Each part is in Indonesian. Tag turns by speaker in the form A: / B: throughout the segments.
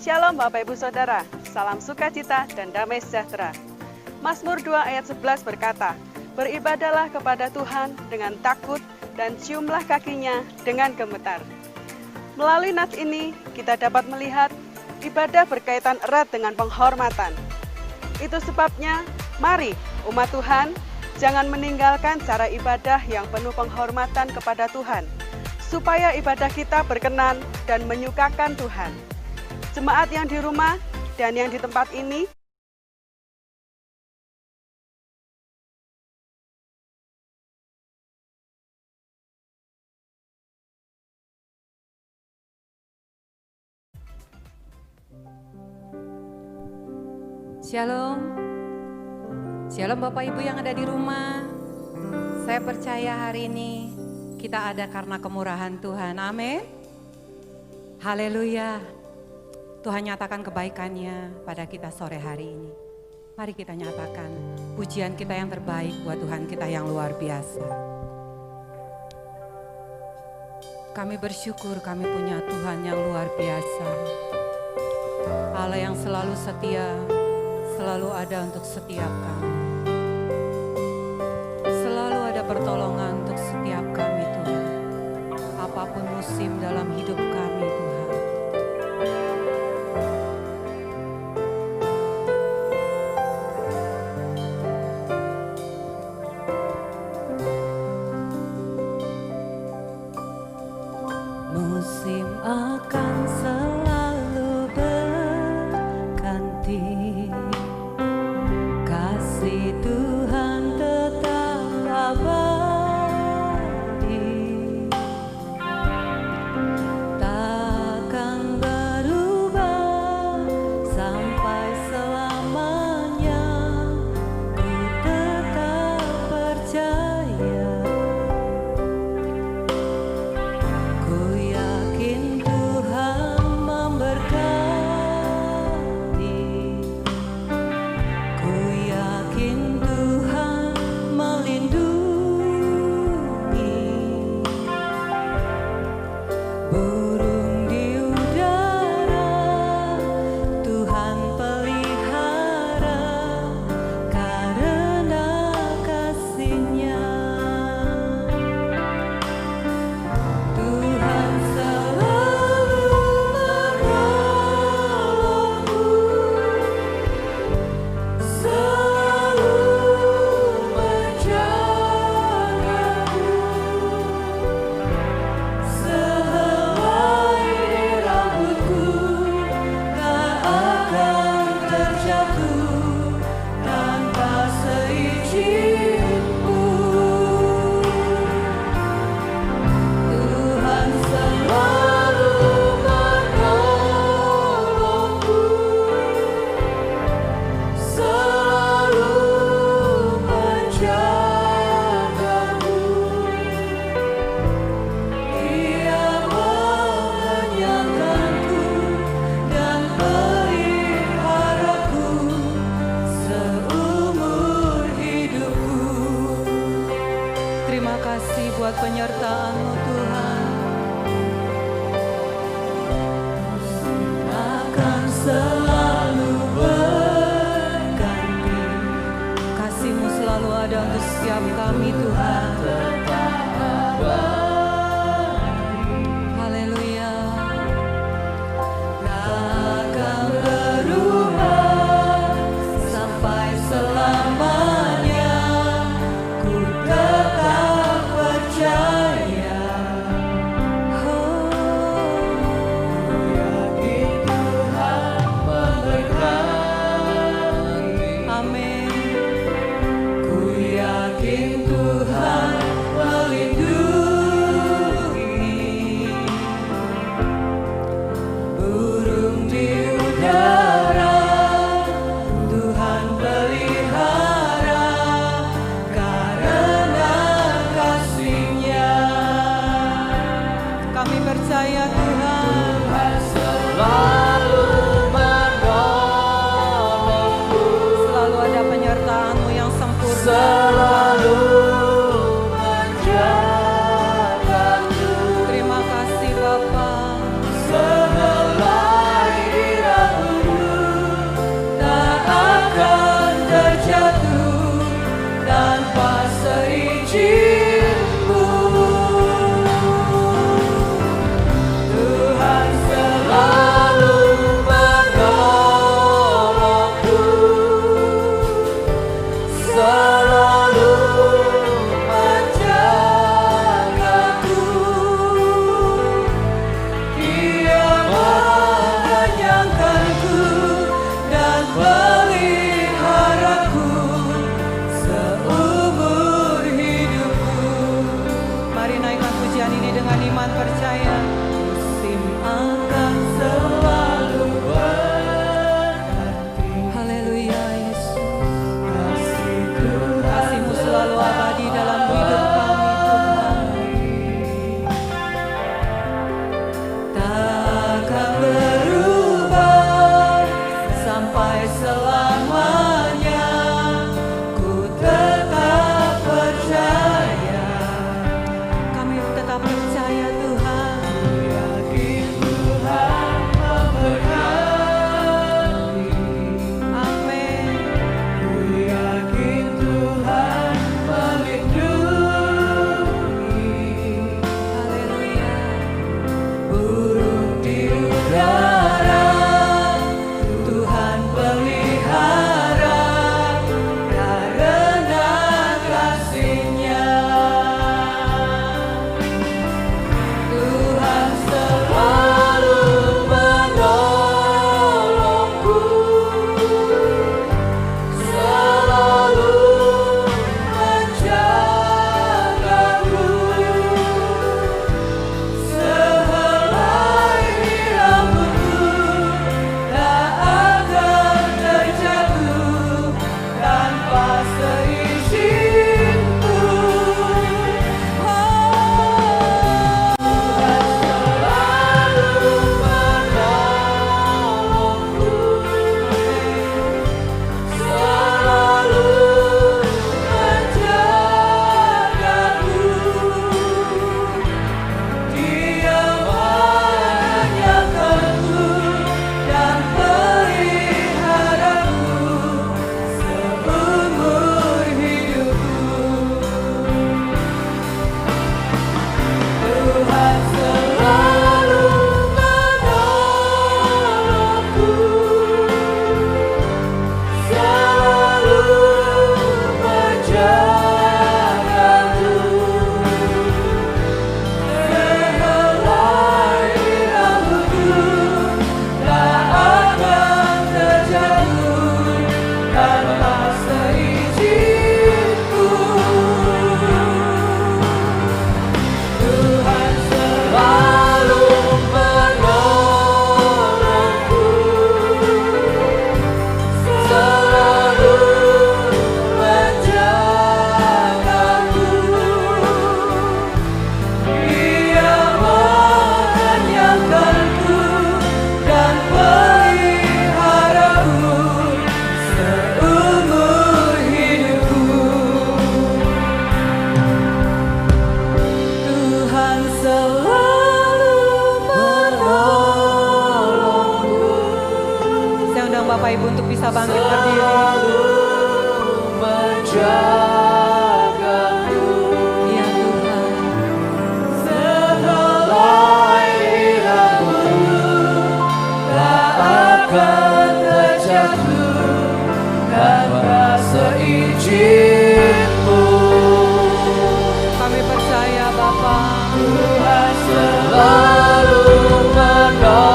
A: Shalom Bapak Ibu Saudara, salam sukacita dan damai sejahtera. Mazmur 2 ayat 11 berkata, beribadahlah kepada Tuhan dengan takut dan ciumlah kakinya dengan gemetar. Melalui nats ini, kita dapat melihat ibadah berkaitan erat dengan penghormatan. Itu sebabnya, mari umat Tuhan, jangan meninggalkan cara ibadah yang penuh penghormatan kepada Tuhan, supaya ibadah kita berkenan dan menyukakan Tuhan. Jemaat yang di rumah dan yang di tempat ini,
B: Shalom. Shalom Bapak Ibu yang ada di rumah. Saya percaya hari ini kita ada karena kemurahan Tuhan. Amin. Haleluya. Tuhan nyatakan kebaikannya pada kita sore hari ini. Mari kita nyatakan pujian kita yang terbaik buat Tuhan kita yang luar biasa. Kami bersyukur kami punya Tuhan yang luar biasa. Allah yang selalu setia, selalu ada untuk setiap kami. Selalu ada pertolongan untuk setiap kami Tuhan. Apapun musim dalam hidup kami Tuhan. Musim akan selalu berganti, kasih Tuhan tetap abadi, takkan berubah sampai selamanya. Ku tetap percaya, ku yakin Tuhan memberkati, ku yakin Tuhan melindungi. Burung di udara Tuhan pelihara karena kasih-Nya. Tuhan selalu menolongku, selalu menjagaku, sehelai rambutku tak akan terjatuh tanpa seizin-Mu. Tuhan selalu menolongku, selalu menjagaku. Dia mengenyangkanku dan peliharaku seumur hidupku. Terima kasih buat penyertaan-Mu Tuhan. Akan selalu berganti, kasih-Mu selalu ada untuk setiap kami Tuhan. Haleluya. Takkan berubah sampai selamanya. Ku tetap percaya. Oh, yakin Tuhan memberkati. Amin. Ku yakin Tuhan melindungi. Burung di udara Tuhan pelihara karena kasih-Nya. Kami percaya Tuhan selalu menolongku, selalu ada penyertaan-Mu yang sempurna, selalu menjagaku. Terima kasih Bapa. Sehelai Bapak Ibu untuk bisa bangkit berdiri. Ya Tuhan. Kami percaya Bapa.
C: Tuhan selalu menolongku,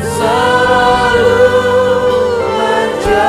C: selalu menjaga.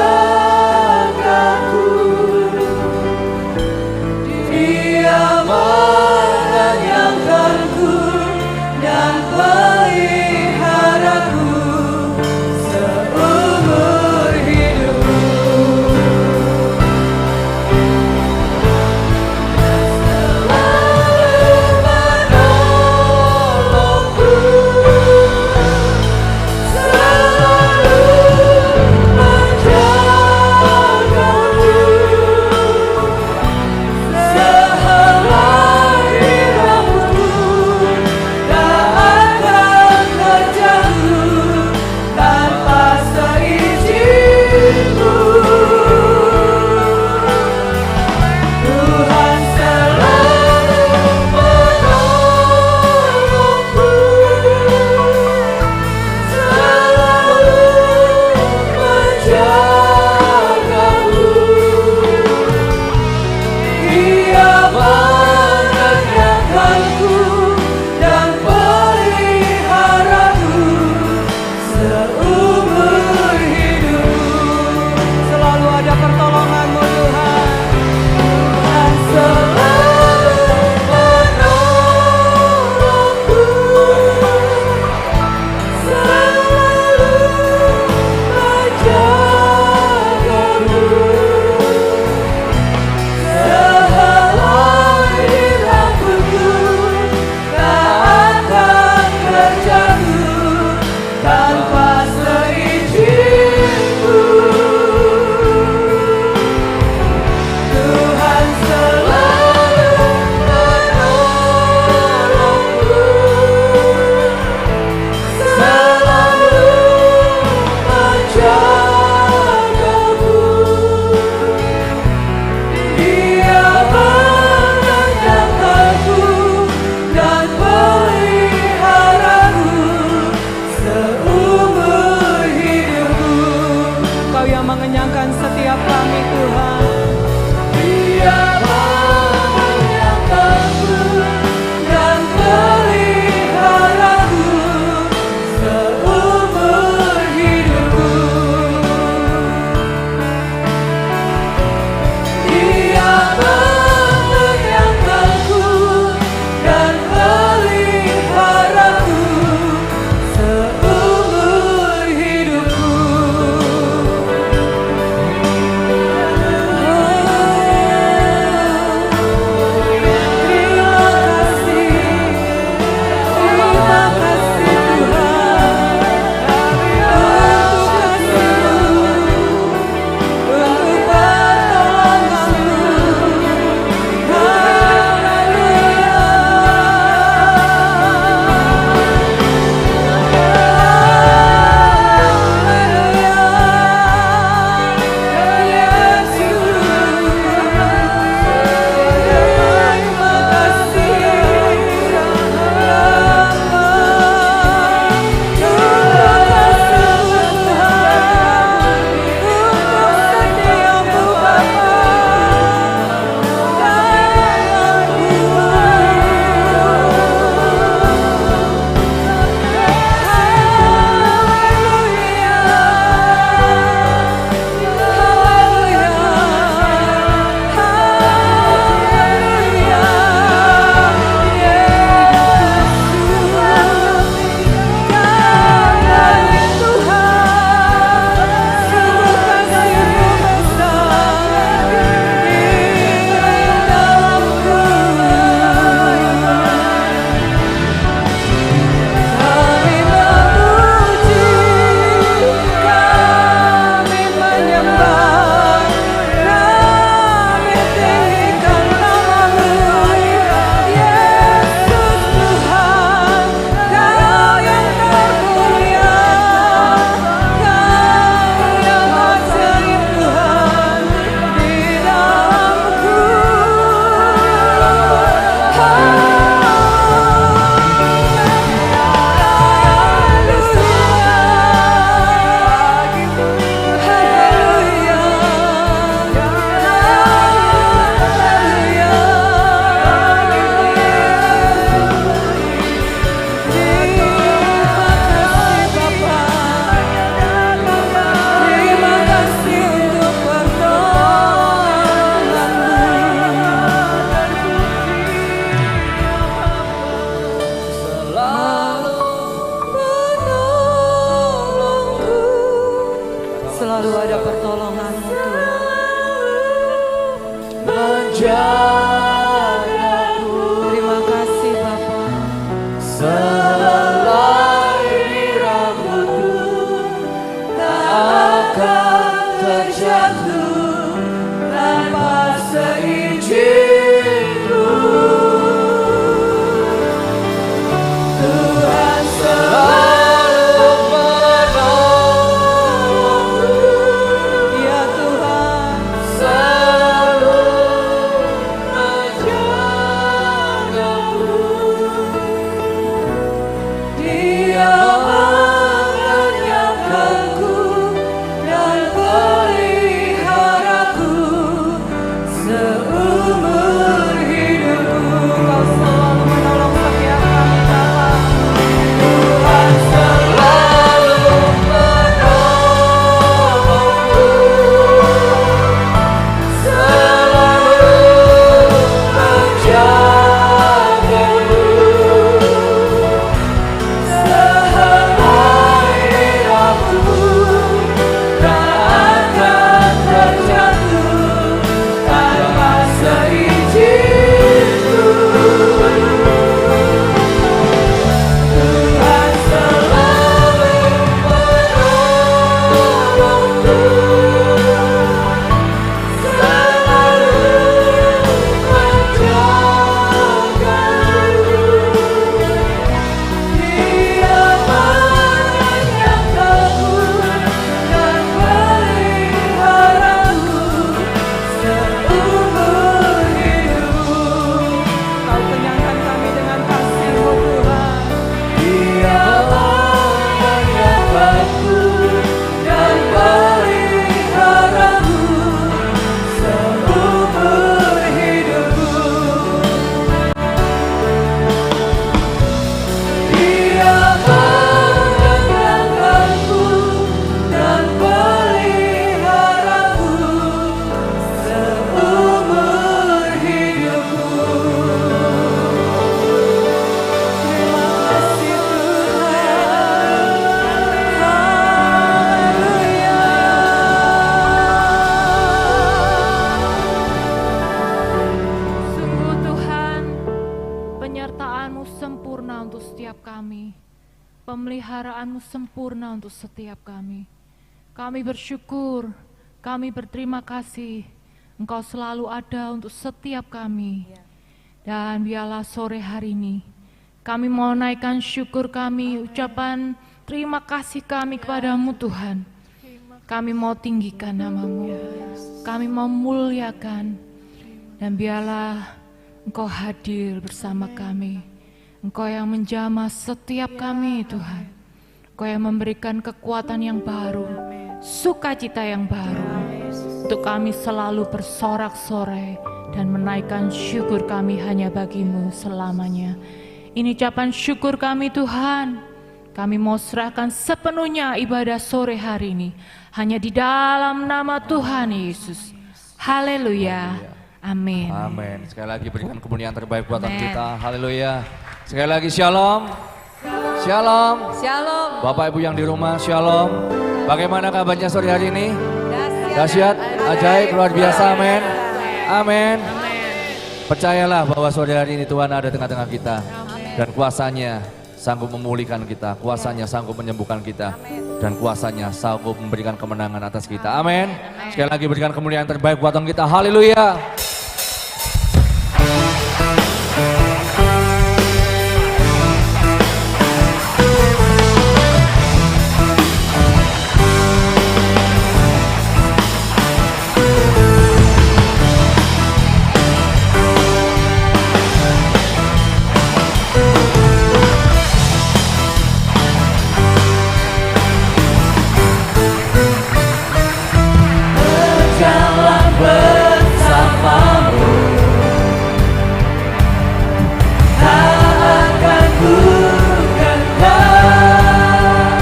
B: selalu ada pertolongan-Mu Tuhan.
C: menjagaku.
B: Terima kasih Bapa.
C: Selai rambutku tak akan terjatuh tanpa seizinku. Tuhan selalu menolongku.
B: Ya Tuhan,
C: Selalu menjagaku. Dia mengenyangkanku dan peliharaku seumur hidupku.
B: Kau selalu menolong setiap kami Bapa.
C: Tuhan selalu menolongku, selalu menjagaku. Sehelai rambutku tak akan terjatuh tanpa seizinku. Tuhan selalu menolongku, selalu menjagaku. Dia mengenyangkanku dan peliharaku seumur hidupku.
B: Kau kenyangkan kami dengan kasih-Mu Tuhan.
C: Dia mengenyangkanku dan peliharaku seumur hidupku. Dia mengenyangkanku dan peliharaku seumur hidupku. Terima kasih Tuhan. Haleluya.
D: Sungguh Tuhan, penyertaan-Mu sempurna untuk setiap kami. Pemeliharaan-Mu sempurna untuk setiap kami. Kami bersyukur, kami berterima kasih. Engkau selalu ada untuk setiap kami. Dan biarlah sore hari ini, kami mau naikkan syukur kami, ucapan terima kasih kami kepadamu Tuhan. Kami mau tinggikan nama-Mu, kami mau muliakan. Dan biarlah Engkau hadir bersama kami. Engkau yang menjamah setiap kami Tuhan. Engkau yang memberikan kekuatan yang baru, sukacita yang baru. Untuk kami selalu bersorak-sorai dan menaikkan syukur kami hanya bagi-Mu selamanya. Ini ucapan syukur kami Tuhan. Kami mau serahkan sepenuhnya ibadah sore hari ini hanya di dalam nama Tuhan Yesus. Haleluya. Amin.
C: Amin. Sekali lagi berikan kemuliaan terbaik buat kita. Haleluya. Sekali lagi shalom. Shalom.
B: Shalom.
C: Bapak Ibu yang di rumah, shalom. Bagaimana kabarnya sore hari ini? Dahsyat, ajaib, luar biasa, amin. Amin. Percayalah bahwa sore hari ini Tuhan ada tengah-tengah kita. Dan kuasanya sanggup memulihkan kita, kuasanya sanggup menyembuhkan kita. Dan kuasanya sanggup memberikan kemenangan atas kita, amin. Sekali lagi berikan kemuliaan terbaik buat kita, haleluya. Berjalan bersamamu, tak akan ku gentar.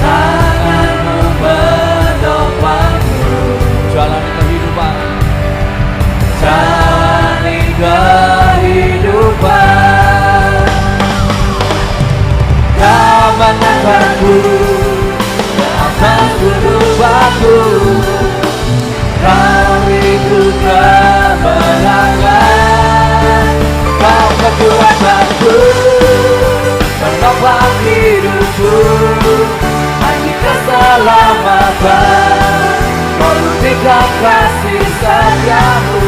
C: Tanganmu menopangku, jalani kehidupan, jalani kehidupan. Kau mengantarku ke atas akan kasih setiamu,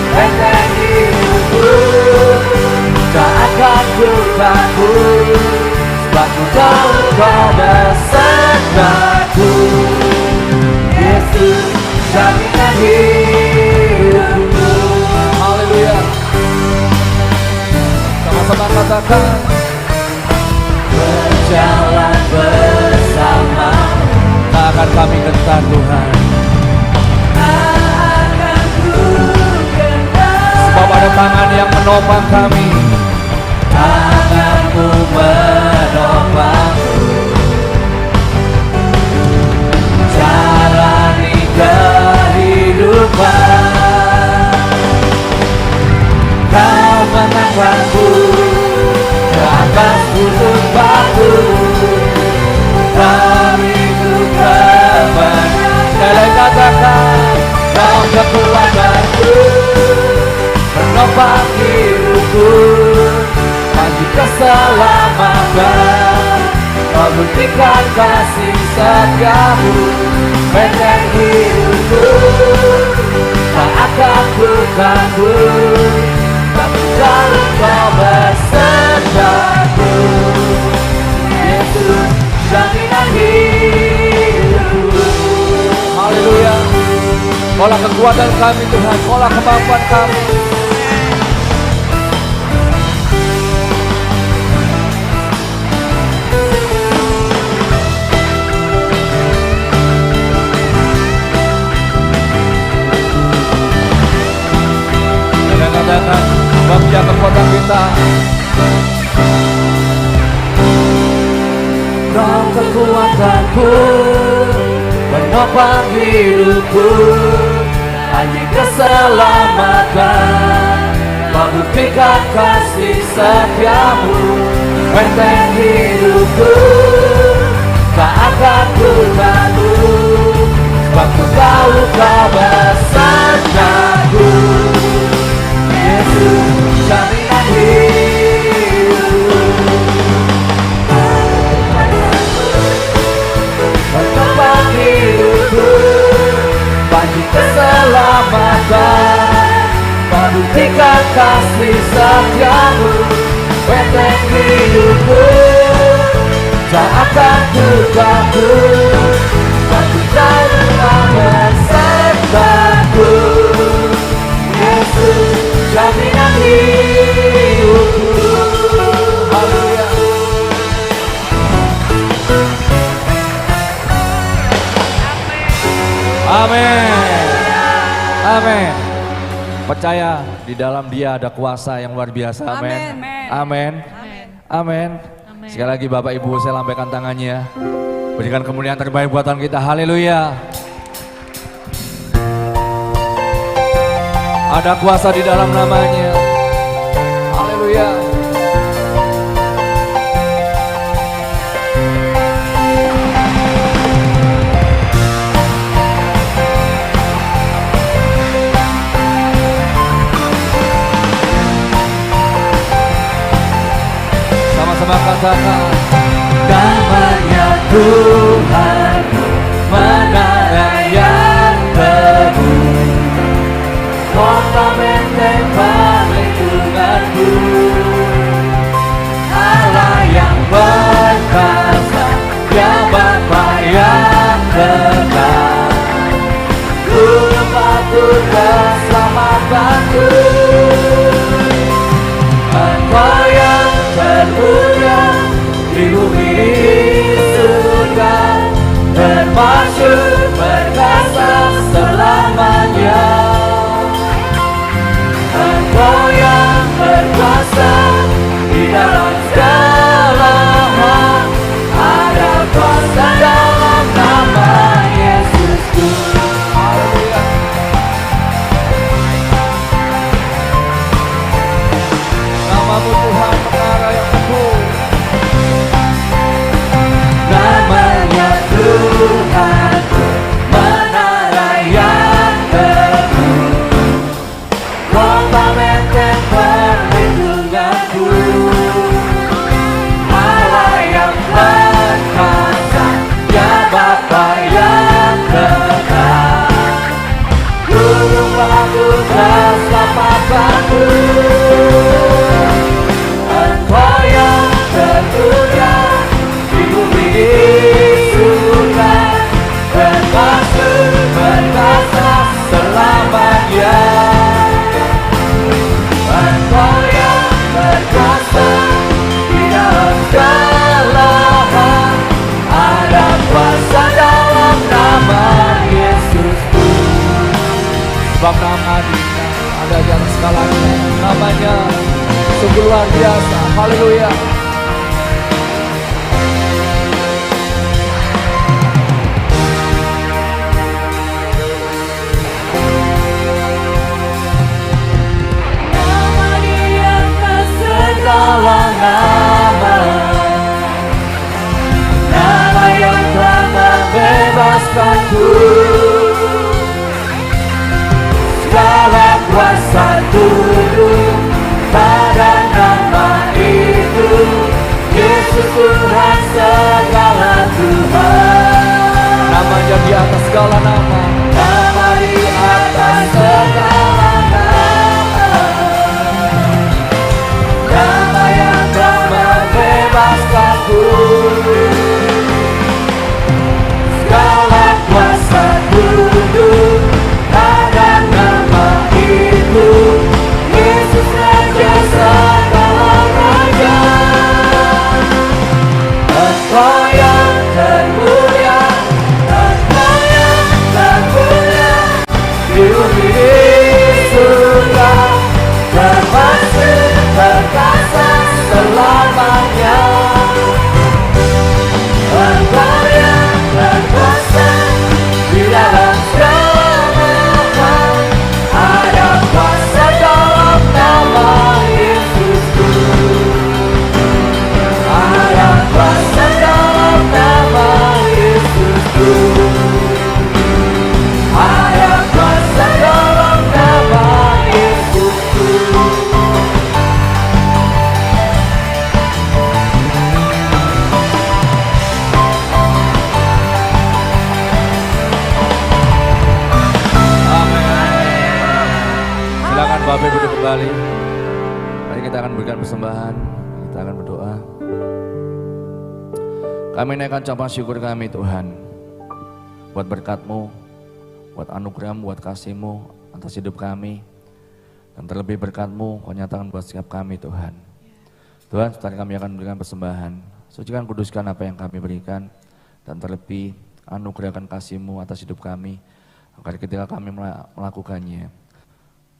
C: benteng hidupku. Tak akan ku takut, sebab ku tahu kau besertaku. Yesus, jaminan hidupku. Haleluya. Sama-sama katakan, berjalan bersama, tak akan kami gentar Tuhan. Sebab ada tangan yang menopang kami. Tanganmu menopangku, jalani kehidupan. Kau mengangkatku ke atas gunung batu, dariku kemenangan. Sekali katakan, kau kekuatanku, menopang hidupku. Bagi keselamatan, kau buktikan kasih setiamu, benteng hidupku. Tak akan ku takut, tapi kalau kau besertaku. Yesus, jaminan hidupku. Haleluya. Kaulah kekuatan kami Tuhan, kaulah kemampuan kami. Sebab Dia kekuatan kita. Kau kekuatanku, menopang hidupku. Janji keselamatan, kau buktikan kasih setiamu, benteng hidupku. Tak akan ku takut, sebab ku tahu kau besertaku. Yesus, jaminan hidupku. Menopang hidupku, bagi keselamatan, kau buktikan kasih setiamu, benteng hidupku. Tak akan ku takut, sebab ku tahu kau besertaku. Yesus, jaminan hidupku. Haleluya. Amin. Amin. Percaya di dalam Dia ada kuasa yang luar biasa. Amin. Amin. Amin. Sekali lagi Bapak Ibu, saya lambaikan tangannya. Berikan kemuliaan terbaik buatan kita. Haleluya. Ada kuasa di dalam namanya. Haleluya. Sama-sama katakan, damai-Nya Tuhan, menara yang teguh, kota benteng perlindunganku. Allah yang berkuasa, Dia Bapa yang kekal, Guru batu keselamatanku. Engkau yang termulia di bumi di surga, termasyhur perkasa selamanya. Sebab nama Dia ada di atas segalanya. Namanya sungguh luar biasa. Haleluya.
E: Nama di atas segala nama, nama yang telah membebaskanku. Segala kuasa tunduk pada nama itu, Yesus Tuhan segala Tuhan.
C: Namanya di atas segala nama.
E: Nama di atas segala nama, nama yang telah membebaskanku. Segala kuasa tunduk pada nama itu, Yesus Raja segala raja. Engkau yang termulia, Engkau yang termulia, di bumi di surga, termasuk perkasa selamanya. Engkau yang berkuasa di dalam segala hal, ada kuasa dalam nama Yesusku. Ada kuasa dalam nama Yesusku. Ada kuasa dalam nama Yesusku.
C: Silakan Bapak Ibu duduk kembali. Mari kita akan berikan persembahan. Kita akan berdoa. Kami naikkan ucapan syukur kami Tuhan, buat berkat-Mu, buat anugerah-Mu, buat kasih-Mu atas hidup kami. Dan terlebih berkat-Mu Kau nyatakan buat setiap kami Tuhan. Tuhan, setelah kami akan memberikan persembahan, sucikan kuduskan apa yang kami berikan. Dan terlebih anugerahkan kasih-Mu atas hidup kami, agar ketika kami melakukannya,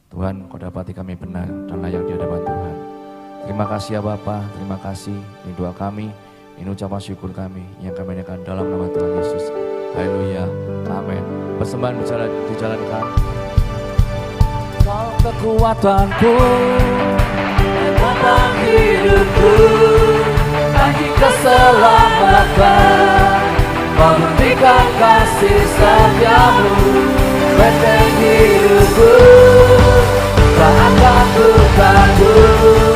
C: Tuhan, Kau dapati kami benar dan layak di hadapan Tuhan. Terima kasih ya Bapa, terima kasih. Ini doa kami, ini ucapan syukur kami yang kami naikkan dalam nama Tuhan Yesus. Haleluya, amin. Persembahan bisa dijalankan. Kau kekuatanku,
E: Menopang hidupku, bagi keselamatan, membuktikan kasih setiamu, benteng hidupku, tak akan ku takut,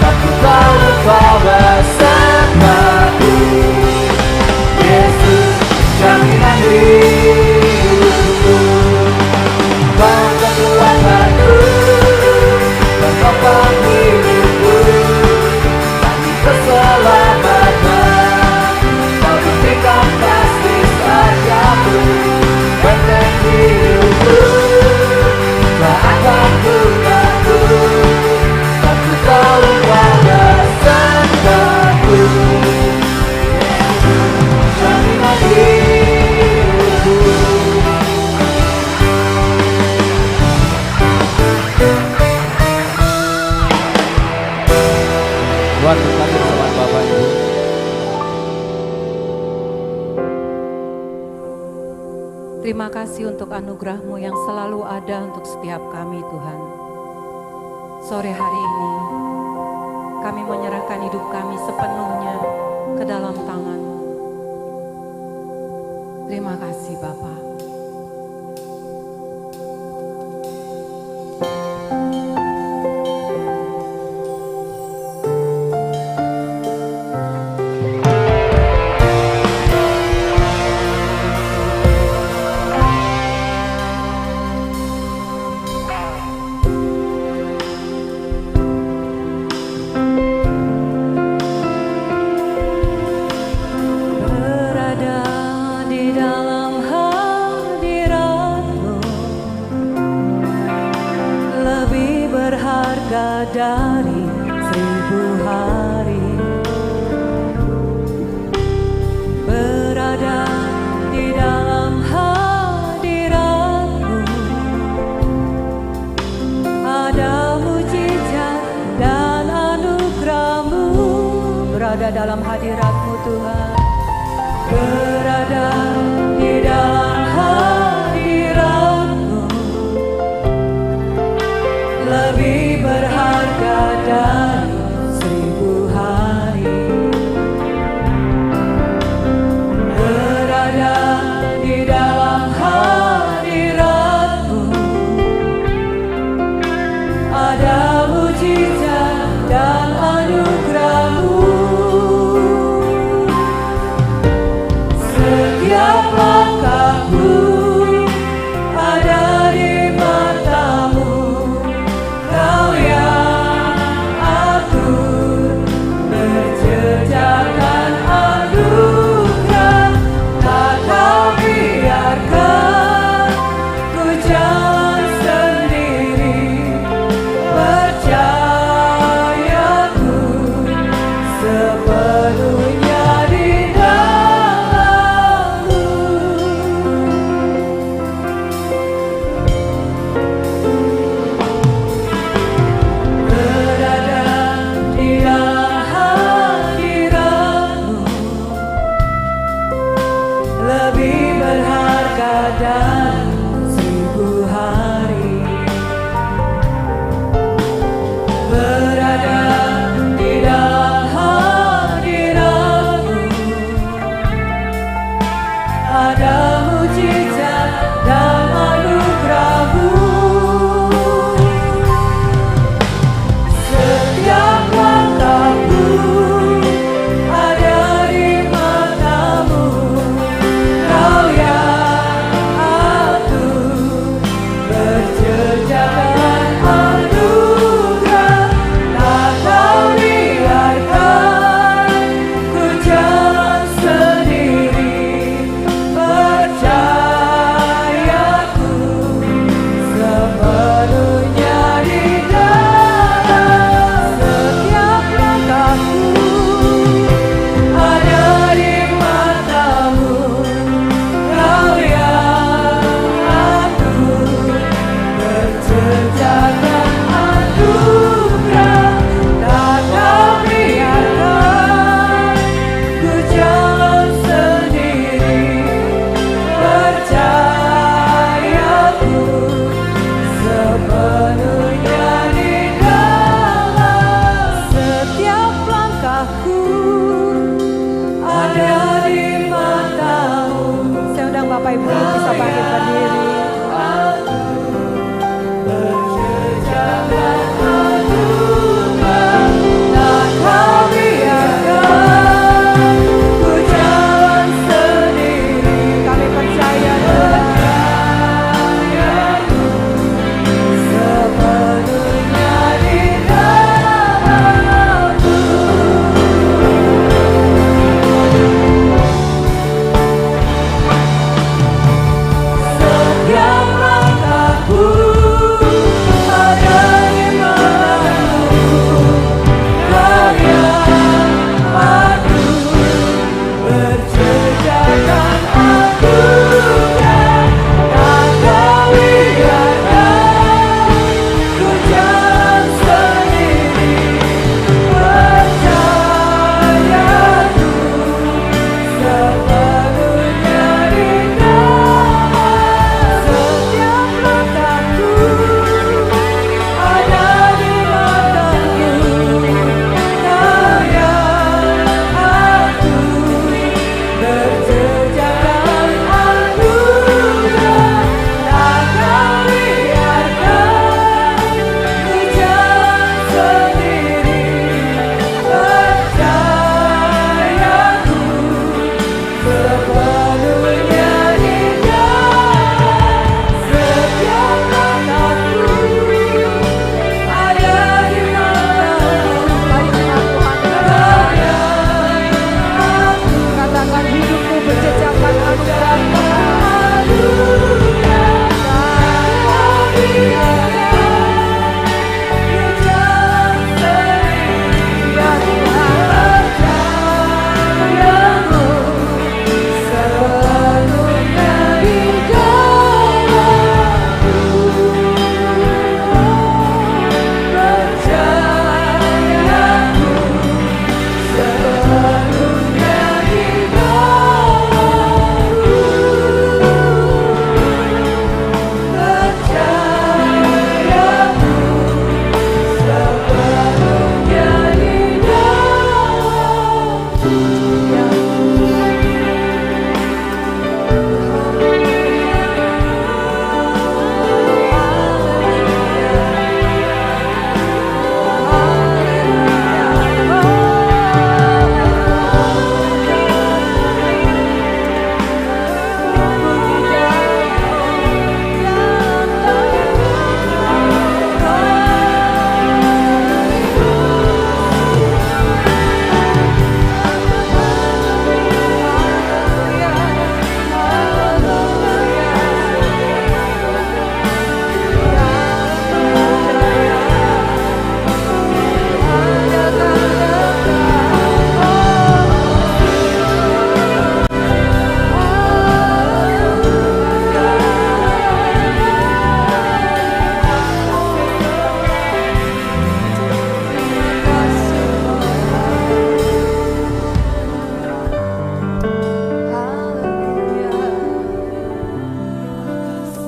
E: takut tahu Kau besertaku. Yesus, jaminan hidupku, Kau kekuatanku, menopang hidupku, bagi keselamatan, membuktikan kasih setiamu, benteng hidupku, tak akan ku takut, takut tahu Kau besertaku. Jaminan hidupku.
C: Tuhan berkati bersama Bapak Ibu.
B: Terima kasih untuk anugerah-Mu yang selalu ada untuk setiap kami Tuhan. Sore hari ini kami menyerahkan hidup kami sepenuhnya ke dalam tangan-Mu. Terima kasih Bapa.
E: Berada di dalam hati
B: berada dalam hadirat-Mu Tuhan.
E: Berada di dalam hadirat-Mu lebih berharga dari 1000 hari. Berada di dalam hadirat-Mu ada mujizat dan anugerah-Mu. Setiap langkahku ada di mata-Mu, Kau yang atur berjejakkan anugerah. Tak Kau biarkan ku jalan sendiri, percayaku sepenuhnya di dalam-Mu. Berada di dalam hadirat-Mu lebih berharga dari 1000 hari. Berada di dalam hadirat-Mu ada mujizat dan anugerah-Mu. Setiap langkahku ada di mata-Mu, Kau yang atur berjejakkan anugerah. Tak Kau biarkan ku jalan sendiri, percayaku sepenuhnya di dalam. Setiap langkahku ada di mata-Mu, Kau yang atur berjejakkan anugerah. Tak Kau biarkan ku jalan sendiri, percayaku sepenuhnya di dalam. Setiap langkahku ada di mata-Mu.
B: Saya undang Bapak Ibu bisa bangkit berdiri.
E: Berjejakkan anugerah. Tak Kau biarkan ku jalan sendiri,
B: Kami percaya Tuhan.
E: percayaku sepenuhnya di dalam-Mu. Setiap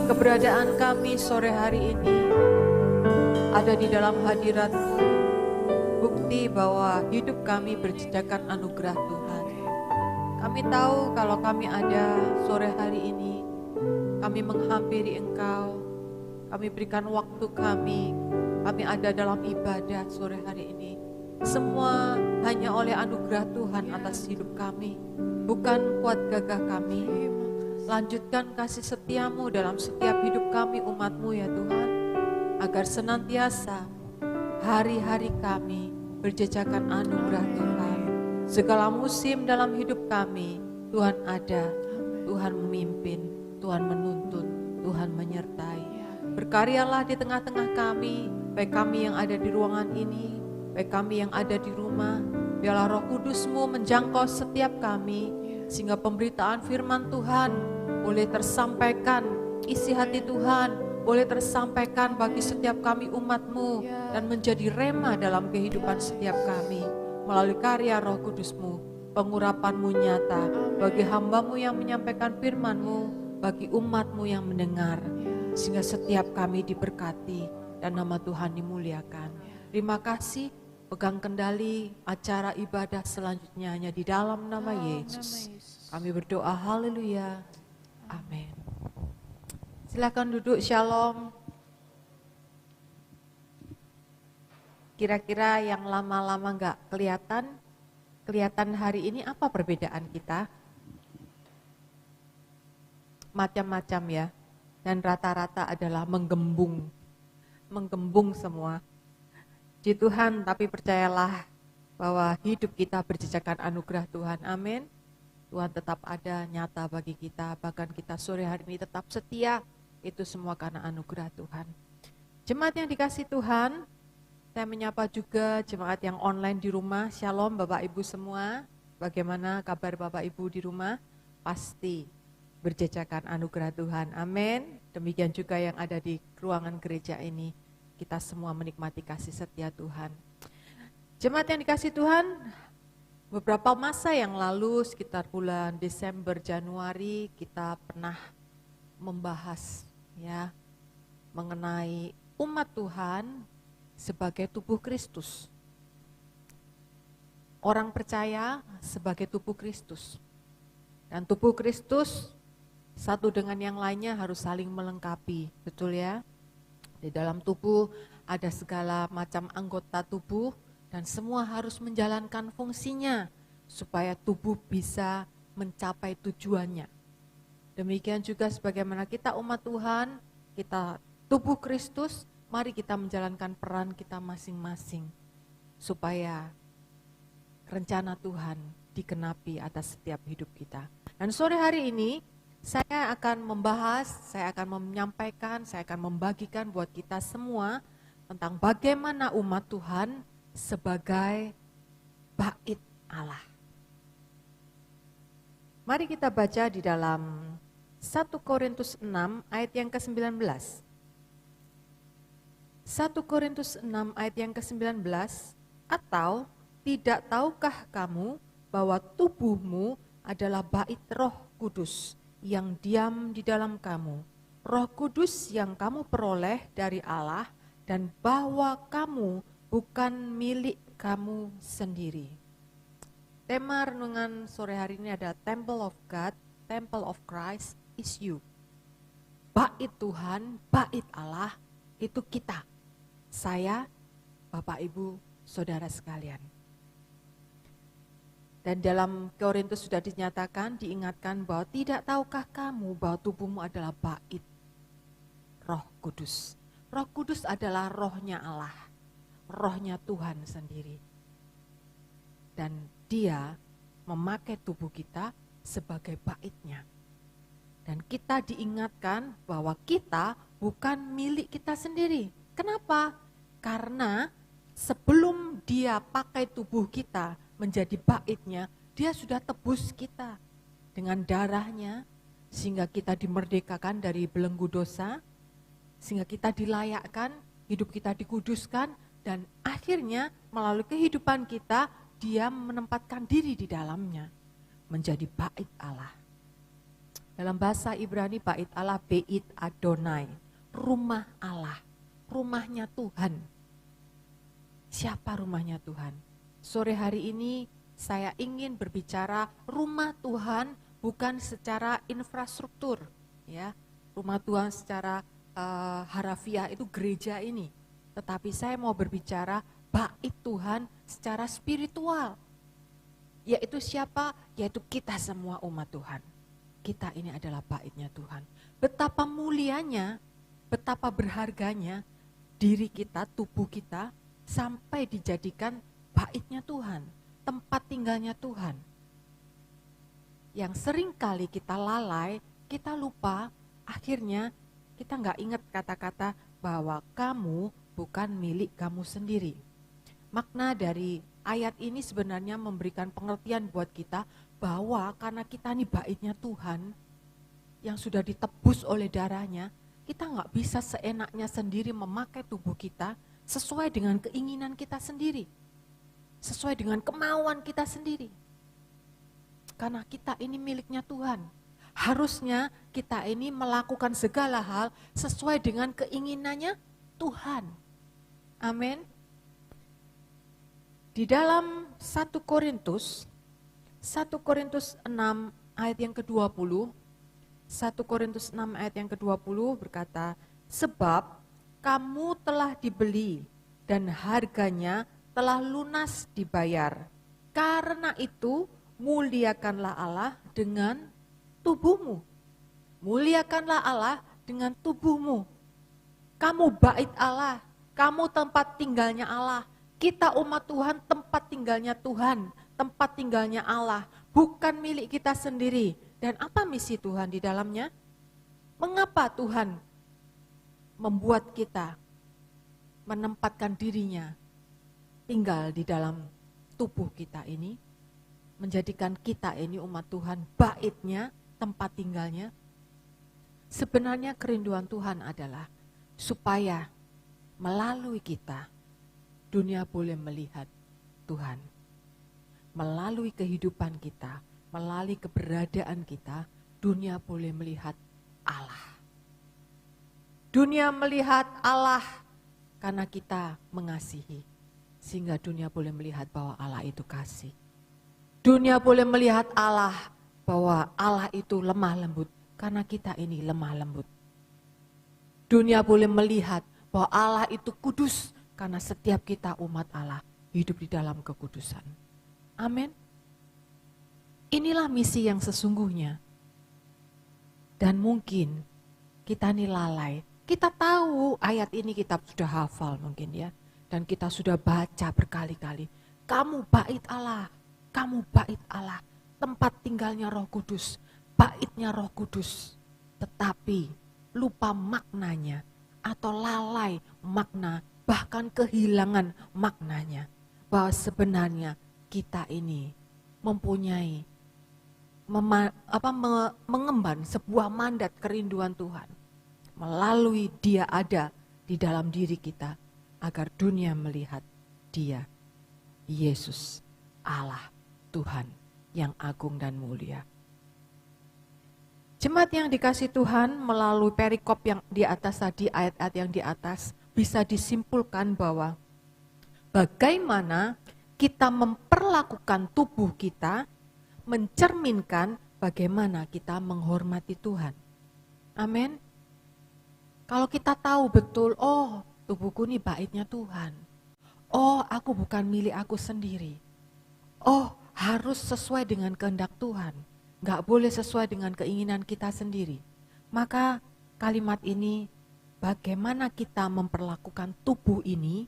F: Keberadaan kami sore hari ini ada di dalam hadirat-Mu, bukti bahwa hidup kami berjejakan anugerah Tuhan. Kami tahu kalau kami ada sore hari ini, kami menghampiri Engkau, kami berikan waktu kami ada dalam ibadah sore hari ini. Semua hanya oleh anugerah Tuhan atas hidup kami, bukan kuat gagah kami. Lanjutkan kasih setiamu dalam setiap hidup kami umat-Mu ya Tuhan, agar senantiasa hari-hari kami berjejakan anugerah Tuhan. Segala musim dalam hidup kami, Tuhan ada, Tuhan memimpin, Tuhan menuntun, Tuhan menyertai. Berkaryalah di tengah-tengah kami, baik kami yang ada di ruangan ini, baik kami yang ada di rumah. Biarlah Roh Kudus-Mu menjangkau setiap kami, sehingga pemberitaan firman Tuhan boleh tersampaikan, isi hati Tuhan boleh tersampaikan bagi setiap kami umat-Mu dan menjadi rema dalam kehidupan setiap kami melalui karya Roh Kudus-Mu. Pengurapan-Mu nyata bagi hamba-Mu yang menyampaikan firman-Mu, bagi umat-Mu yang mendengar, sehingga setiap kami diberkati dan nama Tuhan dimuliakan. Terima kasih, pegang kendali acara ibadah selanjutnya hanya di dalam nama Yesus. Kami berdoa, haleluya. Amin. Silakan duduk, shalom. Kira-kira yang lama-lama gak kelihatan hari ini apa perbedaan kita? Macam-macam ya, dan rata-rata adalah menggembung semua. Puji Tuhan, tapi percayalah bahwa hidup kita berjejakan anugerah Tuhan, amin. Tuhan tetap ada, nyata bagi kita, bahkan kita sore hari ini tetap setia, itu semua karena anugerah Tuhan. Jemaat yang dikasih Tuhan, saya menyapa juga jemaat yang online di rumah. Shalom Bapak Ibu semua, bagaimana kabar Bapak Ibu di rumah? Pasti berjejakan anugerah Tuhan, amin. Demikian juga yang ada di ruangan gereja ini, kita semua menikmati kasih setia Tuhan. Jemaat yang dikasih Tuhan, beberapa masa yang lalu sekitar bulan Desember, Januari kita pernah membahas ya mengenai umat Tuhan sebagai tubuh Kristus. Orang percaya sebagai tubuh Kristus. Dan tubuh Kristus satu dengan yang lainnya harus saling melengkapi, betul ya? Di dalam tubuh ada segala macam anggota tubuh, dan semua harus menjalankan fungsinya supaya tubuh bisa mencapai tujuannya. Demikian juga sebagaimana kita umat Tuhan, kita tubuh Kristus, mari kita menjalankan peran kita masing-masing supaya rencana Tuhan dikenapi atas setiap hidup kita. Dan sore hari ini saya akan membahas, saya akan menyampaikan, saya akan membagikan buat kita semua tentang bagaimana umat Tuhan sebagai bait Allah. Mari kita baca di dalam 1 Korintus 6 ayat yang ke-19. 1 Korintus 6 ayat yang ke-19, atau tidak tahukah kamu bahwa tubuhmu adalah bait Roh Kudus yang diam di dalam kamu, Roh Kudus yang kamu peroleh dari Allah, dan bahwa kamu bukan milik kamu sendiri. Tema renungan sore hari ini ada Temple of God, Temple of Christ is you. Bait Tuhan, bait Allah, itu kita. Saya, Bapak, Ibu, Saudara sekalian. Dan dalam Korintus sudah dinyatakan, diingatkan bahwa tidak tahukah kamu bahwa tubuhmu adalah bait Roh Kudus. Roh Kudus adalah rohnya Allah, rohnya Tuhan sendiri. Dan Dia memakai tubuh kita sebagai baitnya. Dan kita diingatkan bahwa kita bukan milik kita sendiri. Kenapa? Karena sebelum Dia pakai tubuh kita menjadi baitnya, Dia sudah tebus kita dengan darahnya, sehingga kita dimerdekakan dari belenggu dosa, sehingga kita dilayakkan, hidup kita dikuduskan, dan akhirnya melalui kehidupan kita, Dia menempatkan diri di dalamnya, menjadi bait Allah. Dalam bahasa Ibrani bait Allah, Beit Adonai, rumah Allah, rumahnya Tuhan. Siapa rumahnya Tuhan? Sore hari ini saya ingin berbicara rumah Tuhan bukan secara infrastruktur, ya. Rumah Tuhan secara harafiah itu gereja ini. Tetapi saya mau berbicara bait Tuhan secara spiritual. Yaitu siapa? Yaitu kita semua umat Tuhan. Kita ini adalah baitnya Tuhan. Betapa mulianya, betapa berharganya diri kita, tubuh kita, sampai dijadikan baitnya Tuhan, tempat tinggalnya Tuhan. Yang sering kali kita lalai, kita lupa, akhirnya kita nggak ingat kata-kata bahwa kamu bukan milik kamu sendiri. Makna dari ayat ini sebenarnya memberikan pengertian buat kita bahwa karena kita ini baitnya Tuhan yang sudah ditebus oleh darahnya, kita nggak bisa seenaknya sendiri memakai tubuh kita sesuai dengan keinginan kita sendiri, sesuai dengan kemauan kita sendiri. Karena kita ini miliknya Tuhan. Harusnya kita ini melakukan segala hal sesuai dengan keinginannya Tuhan. Amin. Di dalam 1 Korintus 6 ayat yang ke-20, 1 Korintus 6 ayat yang ke-20 berkata, sebab kamu telah dibeli dan harganya telah lunas dibayar. Karena itu muliakanlah Allah dengan tubuhmu. Muliakanlah Allah dengan tubuhmu. Kamu bait Allah, kamu tempat tinggalnya Allah. Kita umat Tuhan tempat tinggalnya Tuhan, tempat tinggalnya Allah, bukan milik kita sendiri. Dan apa misi Tuhan di dalamnya? Mengapa Tuhan membuat kita menempatkan dirinya tinggal di dalam tubuh kita ini, menjadikan kita ini umat Tuhan baitnya, tempat tinggalnya? Sebenarnya kerinduan Tuhan adalah supaya melalui kita, dunia boleh melihat Tuhan. Melalui kehidupan kita, melalui keberadaan kita, dunia boleh melihat Allah. Dunia melihat Allah karena kita mengasihi. Sehingga dunia boleh melihat bahwa Allah itu kasih. Dunia boleh melihat Allah bahwa Allah itu lemah lembut karena kita ini lemah lembut. Dunia boleh melihat bahwa Allah itu kudus karena setiap kita umat Allah hidup di dalam kekudusan. Amin. Inilah misi yang sesungguhnya. Dan mungkin kita ini lalai. Kita tahu ayat ini kita sudah hafal mungkin ya. Dan kita sudah baca berkali-kali. Kamu bait Allah, kamu bait Allah. Tempat tinggalnya Roh Kudus, baitnya Roh Kudus. Tetapi lupa maknanya atau lalai makna, bahkan kehilangan maknanya. Bahwa sebenarnya kita ini mempunyai mengemban sebuah mandat kerinduan Tuhan. Melalui Dia ada di dalam diri kita agar dunia melihat Dia, Yesus, Allah, Tuhan yang agung dan mulia. Jemaat yang dikasih Tuhan, melalui perikop yang di atas tadi, ayat-ayat yang di atas, bisa disimpulkan bahwa bagaimana kita memperlakukan tubuh kita mencerminkan bagaimana kita menghormati Tuhan. Amin. Kalau kita tahu betul, oh tubuhku ini baitnya Tuhan. Oh aku bukan milik aku sendiri. Oh harus sesuai dengan kehendak Tuhan. Gak boleh sesuai dengan keinginan kita sendiri. Maka kalimat ini, bagaimana kita memperlakukan tubuh ini,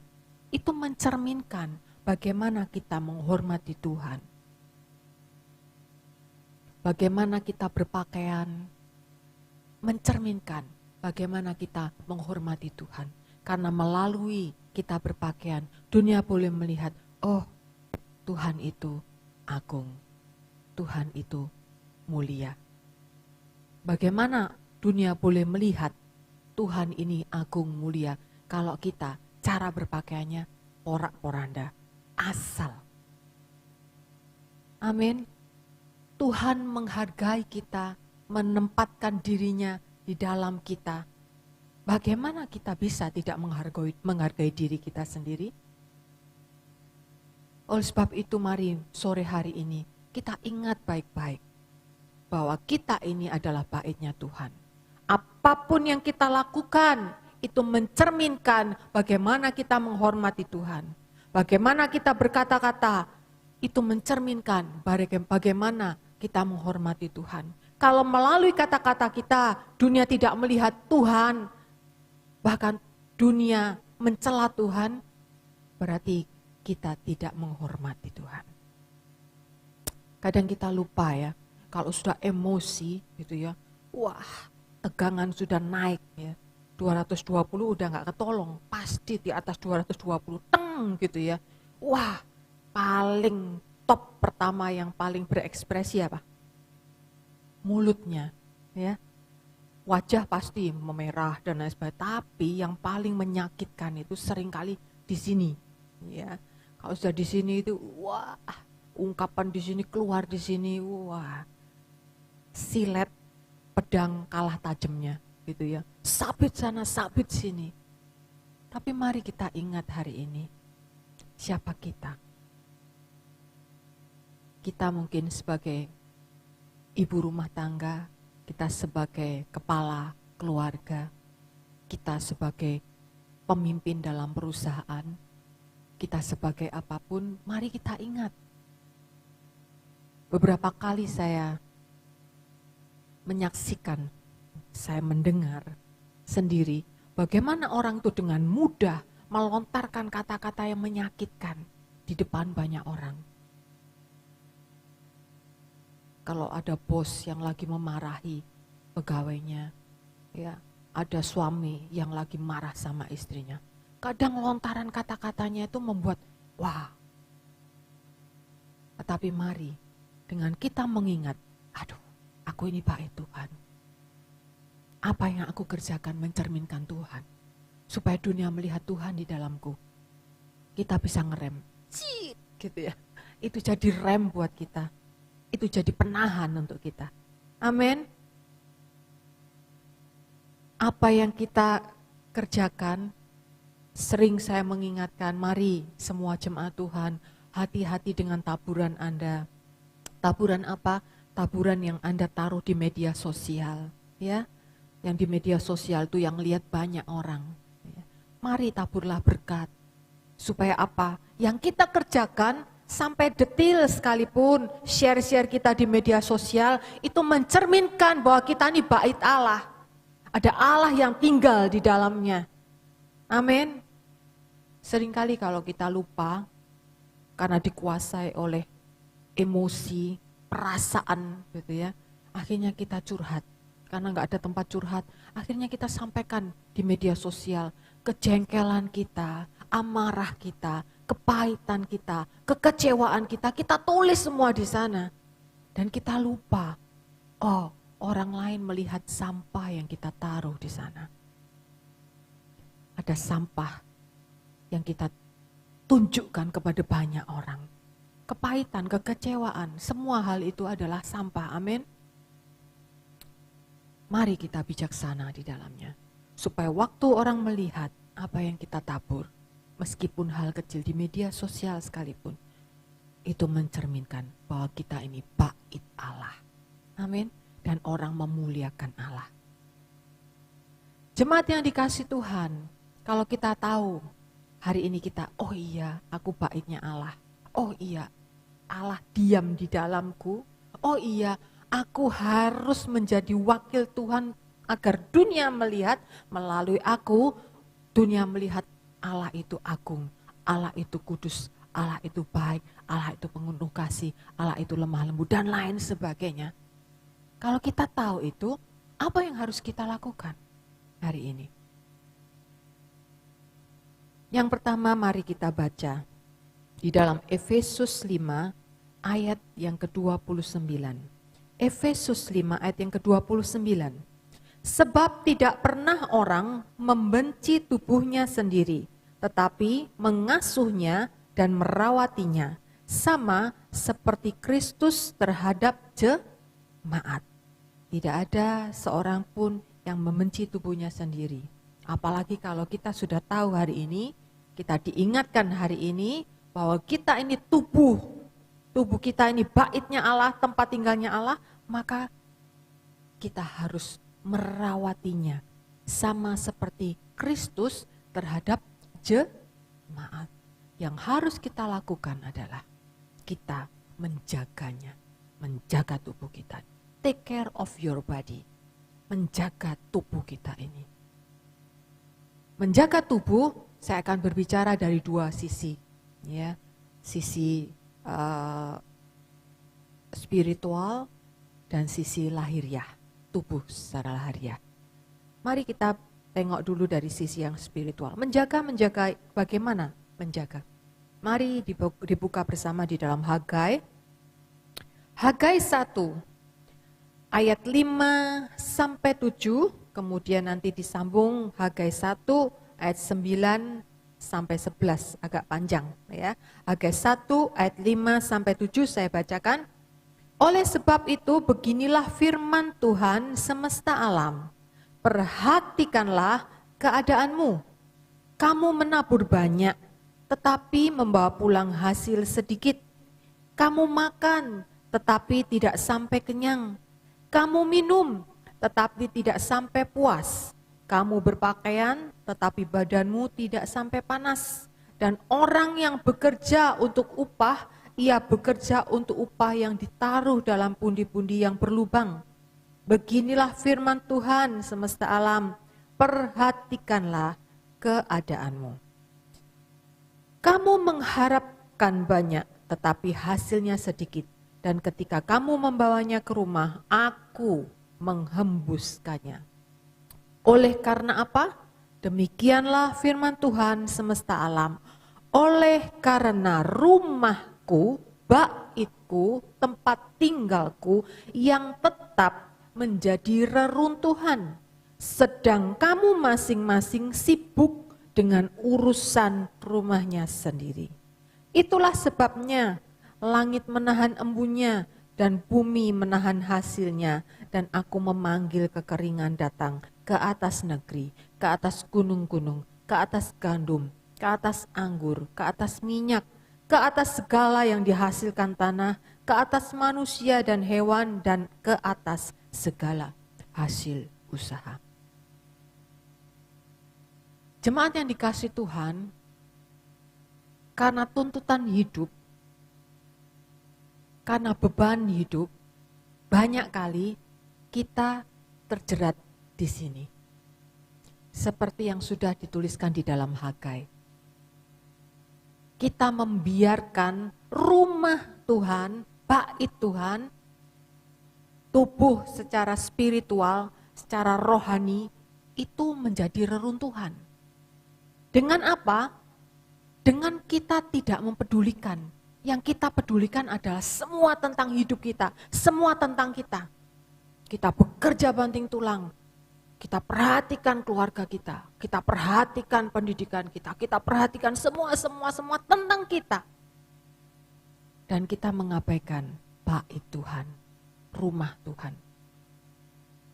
F: itu mencerminkan bagaimana kita menghormati Tuhan. Bagaimana kita berpakaian, mencerminkan bagaimana kita menghormati Tuhan. Karena melalui kita berpakaian, dunia boleh melihat, oh Tuhan itu agung, Tuhan itu mulia. Bagaimana dunia boleh melihat Tuhan ini agung mulia kalau kita cara berpakaiannya porak-poranda, asal. Amin. Tuhan menghargai kita, menempatkan dirinya di dalam kita. Bagaimana kita bisa tidak menghargai diri kita sendiri? Oleh sebab itu mari sore hari ini kita ingat baik-baik bahwa kita ini adalah baitnya Tuhan. Apapun yang kita lakukan itu mencerminkan bagaimana kita menghormati Tuhan. Bagaimana kita berkata-kata itu mencerminkan bagaimana kita menghormati Tuhan. Kalau melalui kata-kata kita dunia tidak melihat Tuhan, bahkan dunia mencela Tuhan, berarti kita tidak menghormati Tuhan. Kadang kita lupa ya, kalau sudah emosi gitu ya, wah tegangan sudah naik ya, 220 udah gak ketolong, pasti di atas 220 teng gitu ya. Wah paling top pertama yang paling berekspresi apa? Mulutnya ya. Wajah pasti memerah dan lain sebagainya, tapi yang paling menyakitkan itu seringkali di sini ya. Kalau sudah di sini itu wah, ungkapan di sini keluar di sini, wah. Silet pedang kalah tajamnya gitu ya. Sabit sana, sabit sini. Tapi mari kita ingat hari ini, siapa kita? Kita mungkin sebagai ibu rumah tangga, kita sebagai kepala keluarga, kita sebagai pemimpin dalam perusahaan, kita sebagai apapun, mari kita ingat. Beberapa kali saya menyaksikan, saya mendengar sendiri bagaimana orang itu dengan mudah melontarkan kata-kata yang menyakitkan di depan banyak orang. Kalau ada bos yang lagi memarahi pegawainya, ya, ada suami yang lagi marah sama istrinya. Kadang lontaran kata-katanya itu membuat, wah. Tetapi mari, dengan kita mengingat, aduh, aku ini baik Tuhan. Apa yang aku kerjakan mencerminkan Tuhan. Supaya dunia melihat Tuhan di dalamku. Kita bisa ngerem, cik, gitu ya. Itu jadi rem buat kita. Itu jadi penahan untuk kita. Amin. Apa yang kita kerjakan, sering saya mengingatkan, mari semua jemaat Tuhan, hati-hati dengan taburan Anda. Taburan apa? Taburan yang Anda taruh di media sosial. Ya, yang di media sosial itu yang lihat banyak orang. Ya. Mari taburlah berkat. Supaya apa? Yang kita kerjakan, sampai detil sekalipun share-share kita di media sosial itu mencerminkan bahwa kita ini bait Allah. Ada Allah yang tinggal di dalamnya. Amin. Seringkali kalau kita lupa karena dikuasai oleh emosi, perasaan gitu ya. Akhirnya kita curhat. Karena nggak ada tempat curhat, akhirnya kita sampaikan di media sosial kejengkelan kita, amarah kita, kepahitan kita, kekecewaan kita tulis semua di sana. Dan kita lupa, oh orang lain melihat sampah yang kita taruh di sana. Ada sampah yang kita tunjukkan kepada banyak orang. Kepahitan, kekecewaan, semua hal itu adalah sampah, amin. Mari kita bijaksana di dalamnya. Supaya waktu orang melihat apa yang kita tabur, meskipun hal kecil di media sosial sekalipun, itu mencerminkan bahwa kita ini bait Allah. Amin. Dan orang memuliakan Allah. Jemaat yang dikasih Tuhan, kalau kita tahu hari ini kita, oh iya aku baitnya Allah. Oh iya Allah diam di dalamku. Oh iya aku harus menjadi wakil Tuhan agar dunia melihat melalui aku. Dunia melihat Allah itu agung, Allah itu kudus, Allah itu baik, Allah itu penuh kasih, Allah itu lemah lembut dan lain sebagainya. Kalau kita tahu itu, apa yang harus kita lakukan hari ini? Yang pertama mari kita baca di dalam Efesus 5 ayat yang ke-29. Efesus 5 ayat yang ke-29. Sebab tidak pernah orang membenci tubuhnya sendiri, tetapi mengasuhnya dan merawatinya, sama seperti Kristus terhadap jemaat. Tidak ada seorang pun yang membenci tubuhnya sendiri. Apalagi kalau kita sudah tahu hari ini, kita diingatkan hari ini bahwa kita ini tubuh kita ini baitnya Allah, tempat tinggalnya Allah, maka kita harus merawatinya sama seperti Kristus terhadap jemaat. Yang harus kita lakukan adalah kita menjaganya, menjaga tubuh kita. Take care of your body, menjaga tubuh kita ini. Menjaga tubuh, saya akan berbicara dari dua sisi, ya, sisi spiritual dan sisi lahiriah, tubuh secara lahiriah. Mari kita tengok dulu dari sisi yang spiritual. Menjaga bagaimana menjaga? Mari dibuka bersama di dalam Hagai. Hagai 1 ayat 5 sampai 7, kemudian nanti disambung Hagai 1 ayat 9 sampai 11, agak panjang ya. Hagai 1 ayat 5 sampai 7 saya bacakan. Oleh sebab itu beginilah firman Tuhan semesta alam. Perhatikanlah keadaanmu. Kamu menabur banyak, tetapi membawa pulang hasil sedikit. Kamu makan, tetapi tidak sampai kenyang. Kamu minum, tetapi tidak sampai puas. Kamu berpakaian, tetapi badanmu tidak sampai panas. Dan orang yang bekerja untuk upah, ia bekerja untuk upah yang ditaruh dalam pundi-pundi yang berlubang. Beginilah firman Tuhan semesta alam, perhatikanlah keadaanmu. Kamu mengharapkan banyak, tetapi hasilnya sedikit. Dan ketika kamu membawanya ke rumah, aku menghembuskannya. Oleh karena apa? Demikianlah firman Tuhan semesta alam. Oleh karena rumahku, baitku, tempat tinggalku yang tetap menjadi reruntuhan. Sedang kamu masing-masing sibuk dengan urusan rumahnya sendiri. Itulah sebabnya langit menahan embunnya dan bumi menahan hasilnya, dan aku memanggil kekeringan datang ke atas negeri, ke atas gunung-gunung, ke atas gandum, ke atas anggur, ke atas minyak, ke atas segala yang dihasilkan tanah, ke atas manusia dan hewan, dan ke atas segala hasil usaha. Jemaat yang dikasih Tuhan, karena tuntutan hidup, karena beban hidup, banyak kali kita terjerat di sini. Seperti yang sudah dituliskan di dalam Hagai. Kita membiarkan rumah Tuhan, bait Tuhan, tubuh secara spiritual, secara rohani, itu menjadi reruntuhan. Dengan apa? Dengan kita tidak mempedulikan. Yang kita pedulikan adalah semua tentang hidup kita, semua tentang kita. Kita bekerja banting tulang, kita perhatikan keluarga kita perhatikan pendidikan kita perhatikan semua tentang kita. Dan kita mengabaikan bait Tuhan, rumah Tuhan.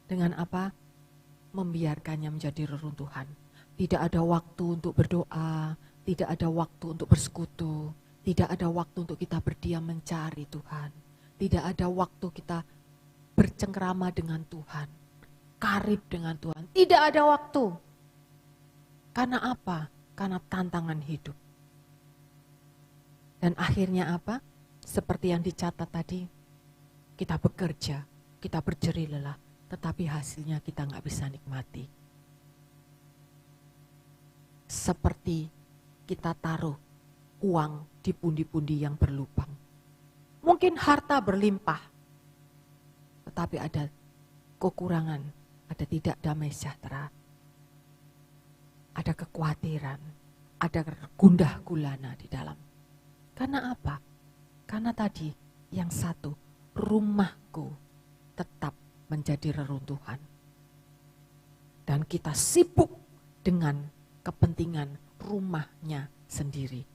F: Dengan apa? Membiarkannya menjadi reruntuhan. Tidak ada waktu untuk berdoa, tidak ada waktu untuk bersekutu. Tidak ada waktu untuk kita berdiam mencari Tuhan. Tidak ada waktu kita bercengkrama dengan Tuhan, karib dengan Tuhan. Tidak ada waktu. Karena apa? Karena tantangan hidup. Dan akhirnya apa? Seperti yang dicatat tadi, kita bekerja, kita berjerih lelah, tetapi hasilnya kita nggak bisa nikmati. Seperti kita taruh uang di pundi-pundi yang berlubang. Mungkin harta berlimpah, tetapi ada kekurangan, ada tidak damai sejahtera, ada kekhawatiran, ada gundah gulana di dalam. Karena apa? Karena tadi yang satu, rumahku tetap menjadi reruntuhan. Dan kita sibuk dengan kepentingan rumahnya sendiri.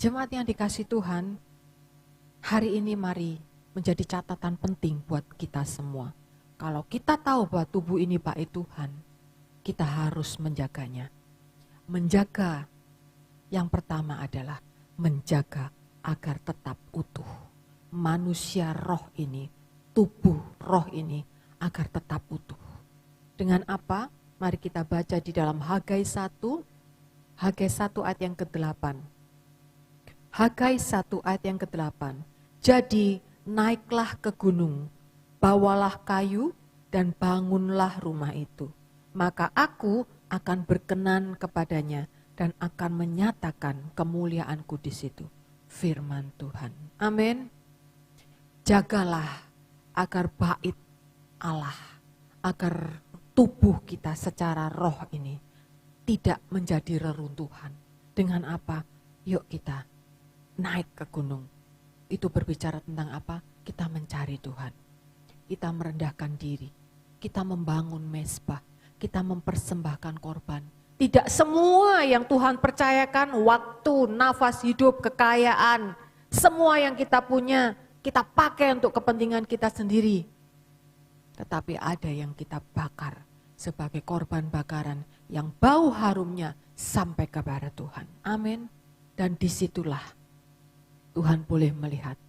F: Jemaat yang dikasihi Tuhan, hari ini mari menjadi catatan penting buat kita semua. Kalau kita tahu bahwa tubuh ini bait Tuhan, kita harus menjaganya. Menjaga yang pertama adalah menjaga agar tetap utuh. Manusia roh ini, tubuh roh ini agar tetap utuh. Dengan apa? Mari kita baca di dalam Hagai 1 ayat yang ke-8. Hagai 1 ayat yang ke-8. Jadi naiklah ke gunung, bawalah kayu dan bangunlah rumah itu. Maka aku akan berkenan kepadanya dan akan menyatakan kemuliaanku di situ. Firman Tuhan. Amin. Jagalah agar bait Allah, agar tubuh kita secara roh ini tidak menjadi reruntuhan. Dengan apa? Yuk kita naik ke gunung. Itu berbicara tentang apa? Kita mencari Tuhan. Kita merendahkan diri. Kita membangun mezbah. Kita mempersembahkan korban. Tidak semua yang Tuhan percayakan, waktu, nafas hidup, kekayaan, semua yang kita punya, kita pakai untuk kepentingan kita sendiri. Tetapi ada yang kita bakar sebagai korban bakaran yang bau harumnya sampai kepada Tuhan. Amin. Dan disitulah Tuhan boleh melihat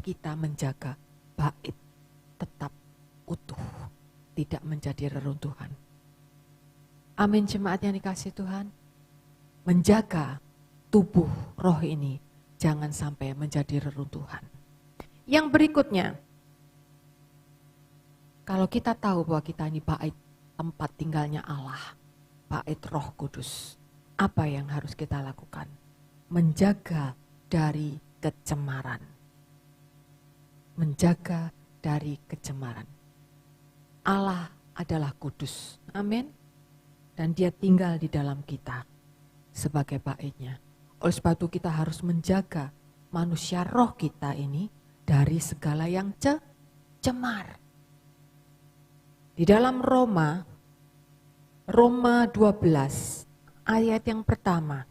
F: kita menjaga bait tetap utuh, tidak menjadi reruntuhan. Amin, jemaat yang dikasihi Tuhan. Menjaga tubuh roh ini jangan sampai menjadi reruntuhan. Yang berikutnya, kalau kita tahu bahwa kita ini bait tempat tinggalnya Allah, bait Roh Kudus, apa yang harus kita lakukan? Menjaga dari kecemaran. Menjaga dari kecemaran. Allah adalah kudus. Amin. Dan dia tinggal di dalam kita sebagai baitnya. Oleh sebab itu kita harus menjaga manusia roh kita ini dari segala yang cemar. Di dalam Roma 12 ayat yang pertama.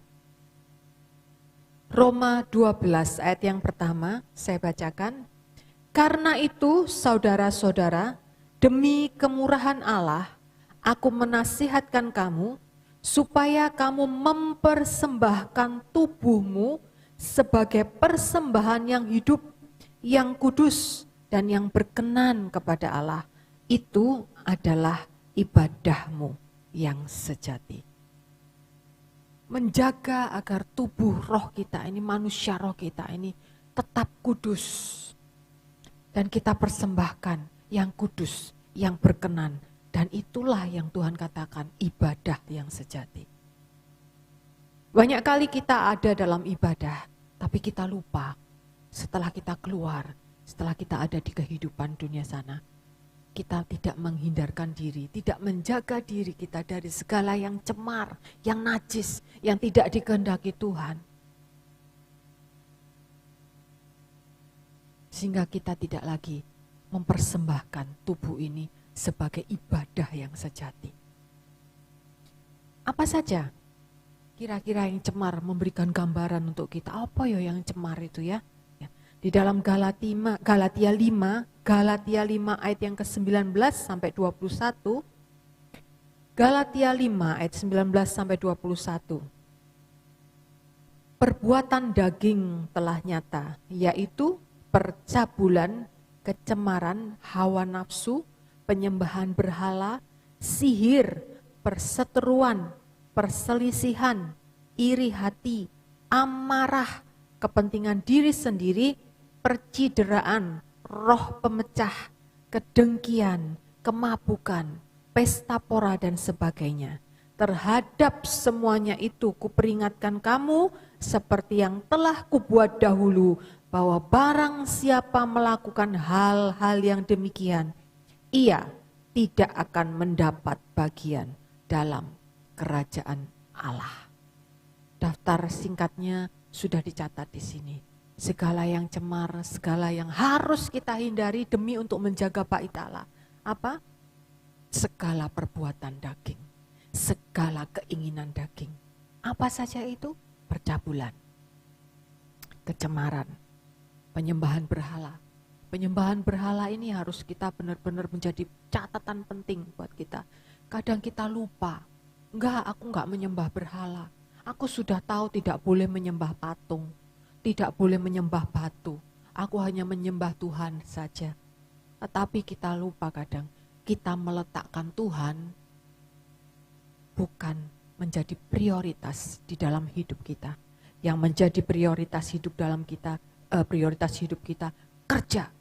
F: Roma 12 ayat yang pertama saya bacakan. Karena itu saudara-saudara, demi kemurahan Allah, aku menasihatkan kamu supaya kamu mempersembahkan tubuhmu sebagai persembahan yang hidup, yang kudus, dan yang berkenan kepada Allah. Itu adalah ibadahmu yang sejati. Menjaga agar tubuh roh kita ini, manusia roh kita ini tetap kudus. Dan kita persembahkan yang kudus, yang berkenan. Dan itulah yang Tuhan katakan ibadah yang sejati. Banyak kali kita ada dalam ibadah, tapi kita lupa setelah kita keluar, setelah kita ada di kehidupan dunia sana, kita tidak menghindarkan diri, tidak menjaga diri kita dari segala yang cemar, yang najis, yang tidak dikehendaki Tuhan. Sehingga kita tidak lagi mempersembahkan tubuh ini sebagai ibadah yang sejati. Apa saja kira-kira yang cemar memberikan gambaran untuk kita? Apa ya yang cemar itu ya? Di dalam Galatia 5 ayat yang ke-19 sampai 21. Galatia 5 ayat 19 sampai 21. perbuatan daging telah nyata, yaitu percabulan, kecemaran, hawa nafsu, penyembahan berhala, sihir, perseteruan, perselisihan, iri hati, amarah, kepentingan diri sendiri, percideraan, roh pemecah, kedengkian, kemabukan, pesta pora dan sebagainya. Terhadap semuanya itu kuperingatkan kamu seperti yang telah kubuat dahulu, bahwa barang siapa melakukan hal-hal yang demikian, ia tidak akan mendapat bagian dalam kerajaan Allah. Daftar singkatnya sudah dicatat di sini. Segala yang cemar, segala yang harus kita hindari demi untuk menjaga bait Allah. Apa? Segala perbuatan daging, segala keinginan daging. Apa saja itu? Percabulan, kecemaran, penyembahan berhala. Penyembahan berhala ini harus kita benar-benar menjadi catatan penting buat kita. Kadang kita lupa, aku enggak menyembah berhala. Aku sudah tahu tidak boleh menyembah patung, tidak boleh menyembah batu. Aku hanya menyembah Tuhan saja. Tetapi kita lupa kadang, kita meletakkan Tuhan bukan menjadi prioritas di dalam hidup kita. Yang menjadi prioritas hidup dalam kita, prioritas hidup kita kerja.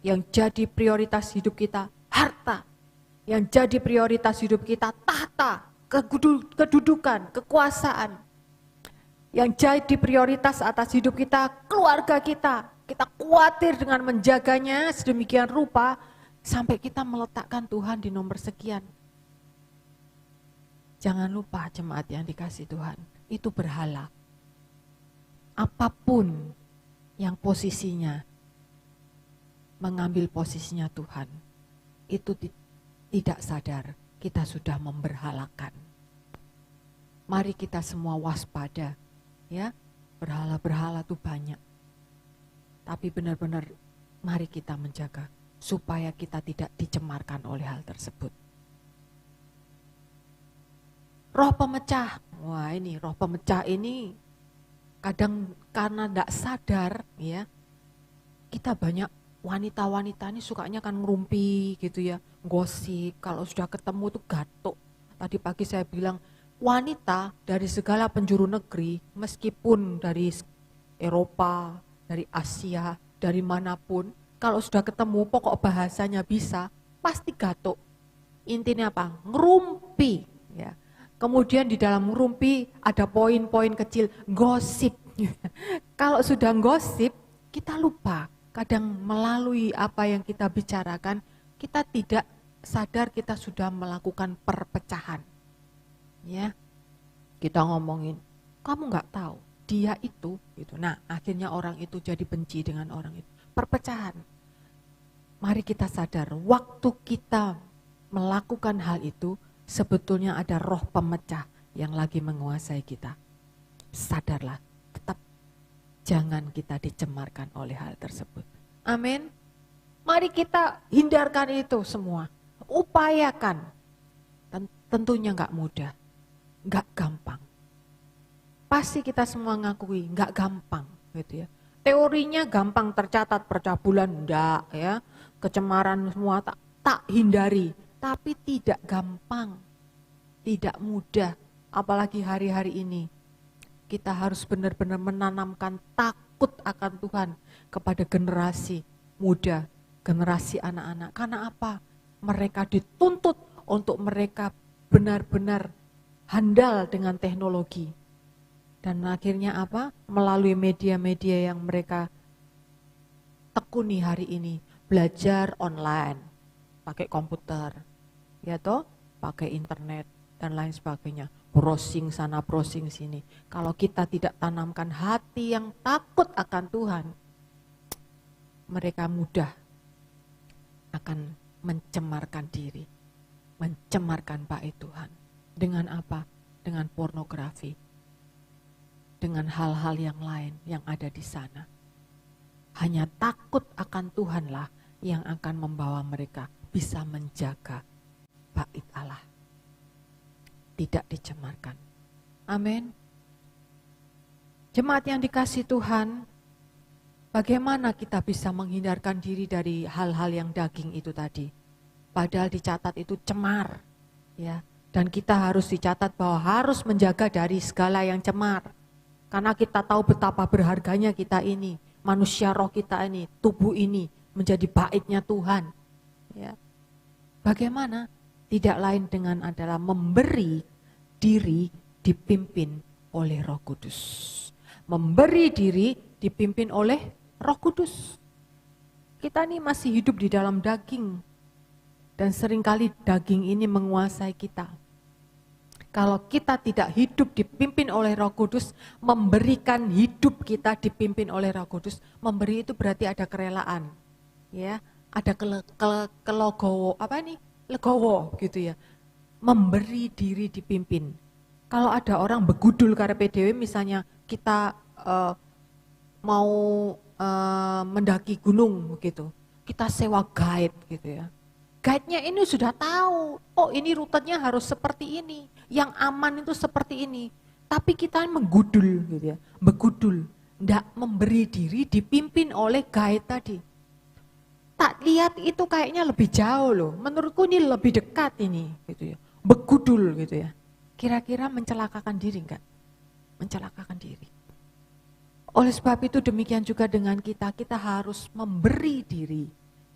F: Yang jadi prioritas hidup kita harta. Yang jadi prioritas hidup kita tahta, kedudukan, kekuasaan. Yang jadi prioritas atas hidup kita keluarga kita. Kita khawatir dengan menjaganya sedemikian rupa sampai kita meletakkan Tuhan di nomor sekian. Jangan lupa jemaat yang dikasih Tuhan, itu berhala. Apapun yang posisinya mengambil posisinya Tuhan, itu tidak sadar kita sudah memberhalakan. Mari kita semua waspada, ya. Berhala-berhala itu banyak. Tapi benar-benar mari kita menjaga supaya kita tidak dicemarkan oleh hal tersebut. Roh pemecah, wah ini roh pemecah ini kadang karena tidak sadar, ya, kita banyak wanita-wanita ini sukanya kan ngerumpi gitu ya, gosip, kalau sudah ketemu tuh gatuk. Tadi pagi saya bilang, wanita dari segala penjuru negeri, meskipun dari Eropa, dari Asia, dari manapun, kalau sudah ketemu pokok bahasanya bisa, pasti gatuk. Intinya apa? Ngerumpi, ya. Kemudian di dalam ngerumpi ada poin-poin kecil, gosip. Kalau sudah gosip, kita lupa. Kadang melalui apa yang kita bicarakan, kita tidak sadar kita sudah melakukan perpecahan. Ya, kita ngomongin, kamu nggak tahu dia itu, gitu. Nah, akhirnya orang itu jadi benci dengan orang itu. Perpecahan. Mari kita sadar, waktu kita melakukan hal itu, sebetulnya ada roh pemecah yang lagi menguasai kita. Sadarlah, tetap jangan kita dicemarkan oleh hal tersebut. Amin. Mari kita hindarkan itu semua. Upayakan. Tentunya nggak mudah, nggak gampang. Pasti kita semua ngakui nggak gampang, gitu ya. Teorinya gampang tercatat, percabulan enggak, ya, kecemaran semua tak hindari, tapi tidak gampang, tidak mudah. Apalagi hari-hari ini kita harus benar-benar menanamkan takut akan Tuhan kepada generasi muda, generasi anak-anak. Karena apa? Mereka dituntut untuk mereka benar-benar handal dengan teknologi. Dan akhirnya apa? Melalui media-media yang mereka tekuni hari ini, belajar online, pakai komputer, ya toh, pakai internet dan lain sebagainya, browsing sana, browsing sini. Kalau kita tidak tanamkan hati yang takut akan Tuhan, mereka mudah akan mencemarkan diri, mencemarkan bait Tuhan. Dengan apa? Dengan pornografi. Dengan hal-hal yang lain yang ada di sana. Hanya takut akan Tuhanlah yang akan membawa mereka bisa menjaga bait Allah. Tidak dicemarkan. Amin. Jemaat yang dikasihi Tuhan, bagaimana kita bisa menghindarkan diri dari hal-hal yang daging itu tadi? Padahal dicatat itu cemar, ya. Dan kita harus dicatat bahwa harus menjaga dari segala yang cemar. Karena kita tahu betapa berharganya kita ini, manusia roh kita ini, tubuh ini menjadi baiknya Tuhan. Ya. Bagaimana? Tidak lain dengan adalah memberi diri dipimpin oleh Roh Kudus. Memberi diri dipimpin oleh Roh Kudus. Kita ini masih hidup di dalam daging. Dan seringkali daging ini menguasai kita. Kalau kita tidak hidup dipimpin oleh Roh Kudus, memberikan hidup kita dipimpin oleh Roh Kudus, memberi itu berarti ada kerelaan. Ya, ada legowo gitu ya. Memberi diri dipimpin. Kalau ada orang begudul karepe dhewe, misalnya kita mau mendaki gunung gitu, kita sewa guide gitu ya. Guide-nya ini sudah tahu, oh ini rutenya harus seperti ini, yang aman itu seperti ini. Tapi kita menggudul gitu ya, begudul, enggak memberi diri dipimpin oleh guide tadi. Tak lihat itu kayaknya lebih jauh loh, menurutku ini lebih dekat ini gitu ya, begudul gitu ya. Kira-kira mencelakakan diri enggak? Mencelakakan diri. Oleh sebab itu demikian juga dengan kita harus memberi diri.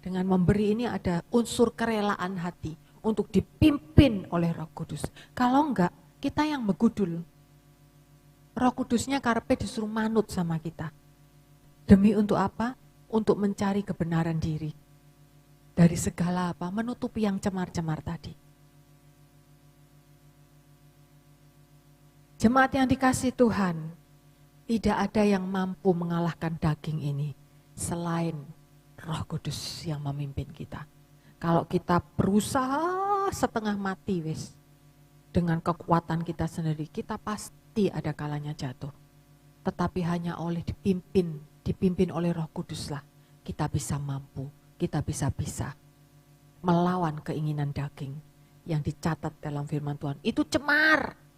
F: Dengan memberi ini ada unsur kerelaan hati untuk dipimpin oleh Roh Kudus. Kalau enggak, kita yang begudul. Roh Kudusnya karepe disuruh manut sama kita. Demi untuk apa? Untuk mencari kebenaran diri. Dari segala apa? Menutupi yang cemar-cemar tadi. Jemaat yang dikasihi Tuhan, tidak ada yang mampu mengalahkan daging ini selain Roh Kudus yang memimpin kita. Kalau kita berusaha setengah mati wis dengan kekuatan kita sendiri, kita pasti ada kalanya jatuh. Tetapi hanya oleh dipimpin oleh Roh Kuduslah kita bisa mampu, kita bisa melawan keinginan daging yang dicatat dalam firman Tuhan. Itu cemar.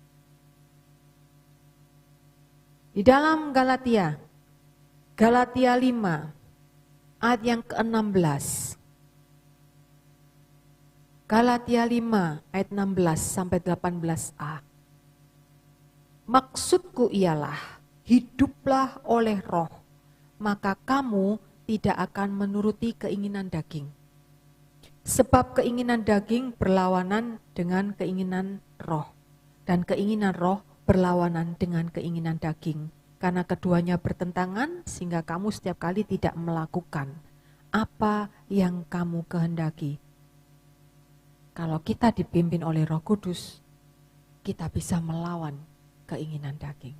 F: Di dalam Galatia 5 ayat yang ke-16. Galatia 5 ayat 16 sampai 18a. Maksudku ialah, hiduplah oleh roh, maka kamu tidak akan menuruti keinginan daging. Sebab keinginan daging berlawanan dengan keinginan roh, dan keinginan roh berlawanan dengan keinginan daging. Karena keduanya bertentangan sehingga kamu setiap kali tidak melakukan apa yang kamu kehendaki. Kalau kita dipimpin oleh Roh Kudus, kita bisa melawan keinginan daging.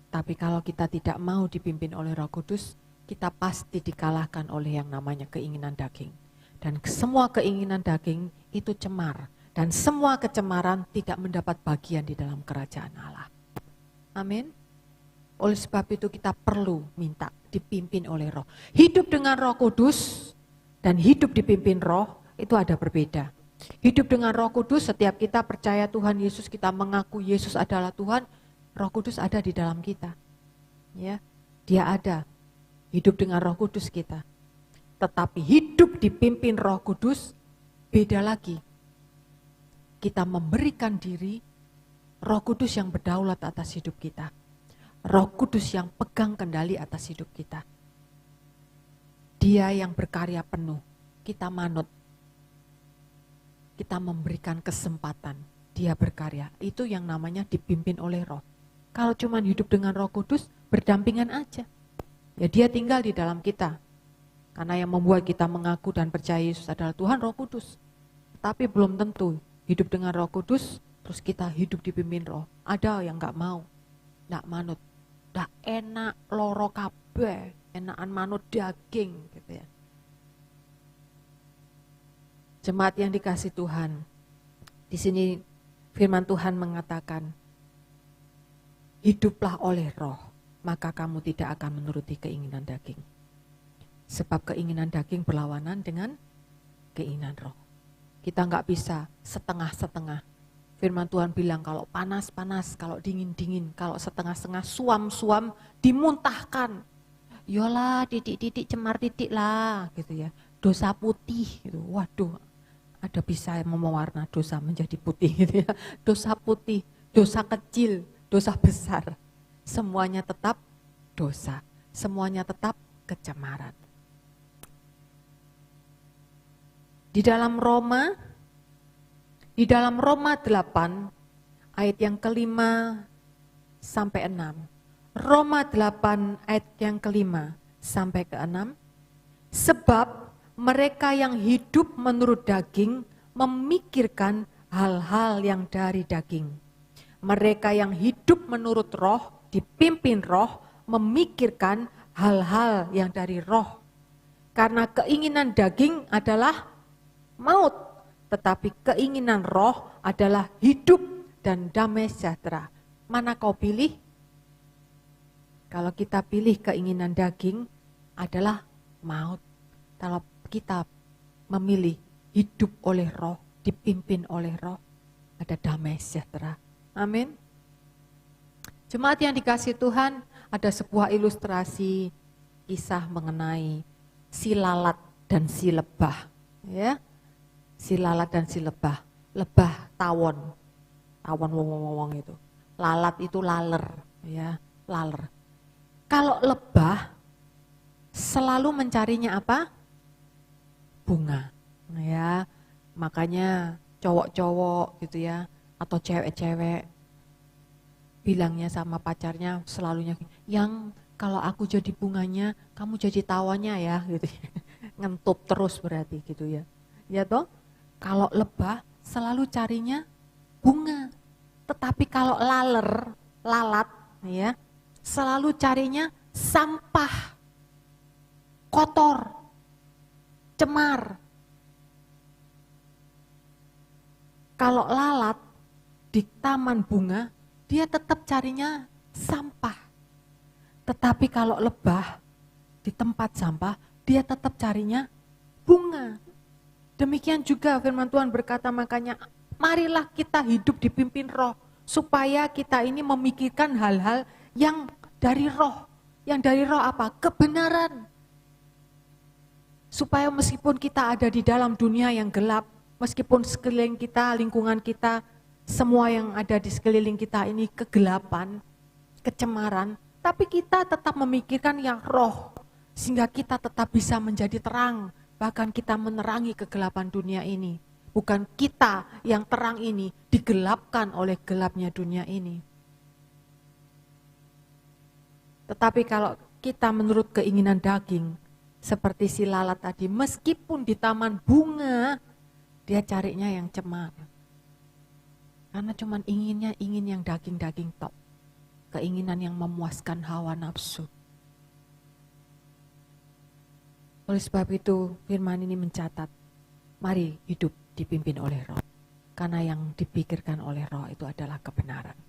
F: Tapi kalau kita tidak mau dipimpin oleh Roh Kudus, kita pasti dikalahkan oleh yang namanya keinginan daging. Dan semua keinginan daging itu cemar. Dan semua kecemaran tidak mendapat bagian di dalam kerajaan Allah. Amin. Oleh sebab itu kita perlu minta dipimpin oleh roh. Hidup dengan Roh Kudus dan hidup dipimpin roh itu ada berbeda. Hidup dengan Roh Kudus, setiap kita percaya Tuhan Yesus, kita mengaku Yesus adalah Tuhan, Roh Kudus ada di dalam kita. Ya, Dia ada. Hidup dengan Roh Kudus kita. Tetapi hidup dipimpin Roh Kudus beda lagi. Kita memberikan diri, Roh Kudus yang berdaulat atas hidup kita. Roh Kudus yang pegang kendali atas hidup kita. Dia yang berkarya penuh, kita manut. Kita memberikan kesempatan, dia berkarya. Itu yang namanya dipimpin oleh roh. Kalau cuma hidup dengan Roh Kudus, berdampingan aja. Ya dia tinggal di dalam kita. Karena yang membuat kita mengaku dan percaya Yesus adalah Tuhan Roh Kudus. Tapi belum tentu hidup dengan Roh Kudus, terus kita hidup dipimpin roh. Ada yang gak mau, gak manut. Gak enak loro kabeh, enakan manut daging gitu ya. Jemaat yang dikasihi Tuhan, di sini firman Tuhan mengatakan, hiduplah oleh roh, maka kamu tidak akan menuruti keinginan daging. Sebab keinginan daging berlawanan dengan keinginan roh. Kita nggak bisa setengah-setengah. Firman Tuhan bilang kalau panas-panas, kalau dingin-dingin, kalau setengah-setengah suam-suam dimuntahkan. Yolah titik-titik cemar titik lah gitu ya. Dosa putih gitu. Waduh, ada bisa mewarna dosa menjadi putih gitu ya. Dosa putih, dosa kecil, dosa besar. Semuanya tetap dosa. Semuanya tetap kecemaran. Di dalam Roma 8 ayat yang kelima sampai 6. Roma 8 ayat yang kelima sampai ke 6. Sebab mereka yang hidup menurut daging memikirkan hal-hal yang dari daging. Mereka yang hidup menurut roh, dipimpin roh, memikirkan hal-hal yang dari roh. Karena keinginan daging adalah maut, tetapi keinginan roh adalah hidup dan damai sejahtera. Mana kau pilih? Kalau kita pilih keinginan daging adalah maut. Kalau kita memilih hidup oleh roh, dipimpin oleh roh, ada damai sejahtera. Amin. Jemaat yang dikasihi Tuhan, ada sebuah ilustrasi kisah mengenai si lalat dan si lebah. Ya, si lalat dan si lebah. Lebah tawon wong itu. Lalat itu laler, ya, laler. Kalau lebah selalu mencarinya apa? Bunga, ya. Makanya cowok-cowok gitu ya, atau cewek-cewek bilangnya sama pacarnya selalunya, yang kalau aku jadi bunganya, kamu jadi tawonnya ya, gitu. Ngentup terus berarti gitu ya. Ya toh? Kalau lebah selalu carinya bunga. Tetapi kalau lalat ya, selalu carinya sampah, kotor, cemar. Kalau lalat di taman bunga, dia tetap carinya sampah. Tetapi kalau lebah di tempat sampah, dia tetap carinya bunga. Demikian juga firman Tuhan berkata, makanya marilah kita hidup dipimpin roh, supaya kita ini memikirkan hal-hal yang dari roh. Yang dari roh apa? Kebenaran. Supaya meskipun kita ada di dalam dunia yang gelap, meskipun sekeliling kita, lingkungan kita, semua yang ada di sekeliling kita ini kegelapan, kecemaran, tapi kita tetap memikirkan yang roh, sehingga kita tetap bisa menjadi terang, bahkan kita menerangi kegelapan dunia ini. Bukan kita yang terang ini digelapkan oleh gelapnya dunia ini. Tetapi kalau kita menurut keinginan daging, seperti si lalat tadi, meskipun di taman bunga, dia carinya yang cemar. Karena cuman ingin yang daging-daging tok. Keinginan yang memuaskan hawa nafsu. Oleh sebab itu firman ini mencatat, mari hidup dipimpin oleh roh. Karena yang dipikirkan oleh roh itu adalah kebenaran.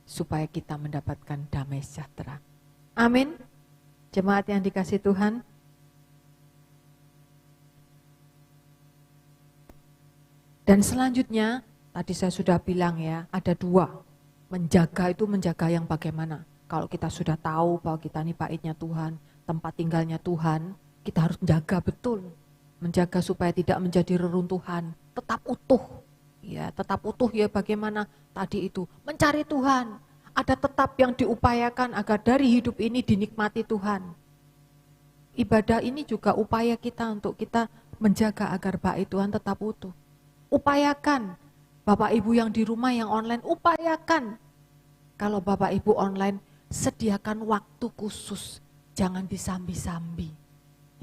F: Supaya kita mendapatkan damai sejahtera. Amin. Jemaat yang dikasihi Tuhan. Dan selanjutnya, tadi saya sudah bilang ya, ada dua. Menjaga itu menjaga yang bagaimana. Kalau kita sudah tahu bahwa kita ini baitnya Tuhan, tempat tinggalnya Tuhan, kita harus menjaga betul. Menjaga supaya tidak menjadi reruntuhan, tetap utuh. Ya, tetap utuh ya bagaimana tadi itu. Mencari Tuhan, ada tetap yang diupayakan agar dari hidup ini dinikmati Tuhan. Ibadah ini juga upaya kita untuk kita menjaga agar bait Tuhan tetap utuh. Upayakan, Bapak Ibu yang di rumah yang online, upayakan. Kalau Bapak Ibu online, sediakan waktu khusus, jangan disambi-sambi.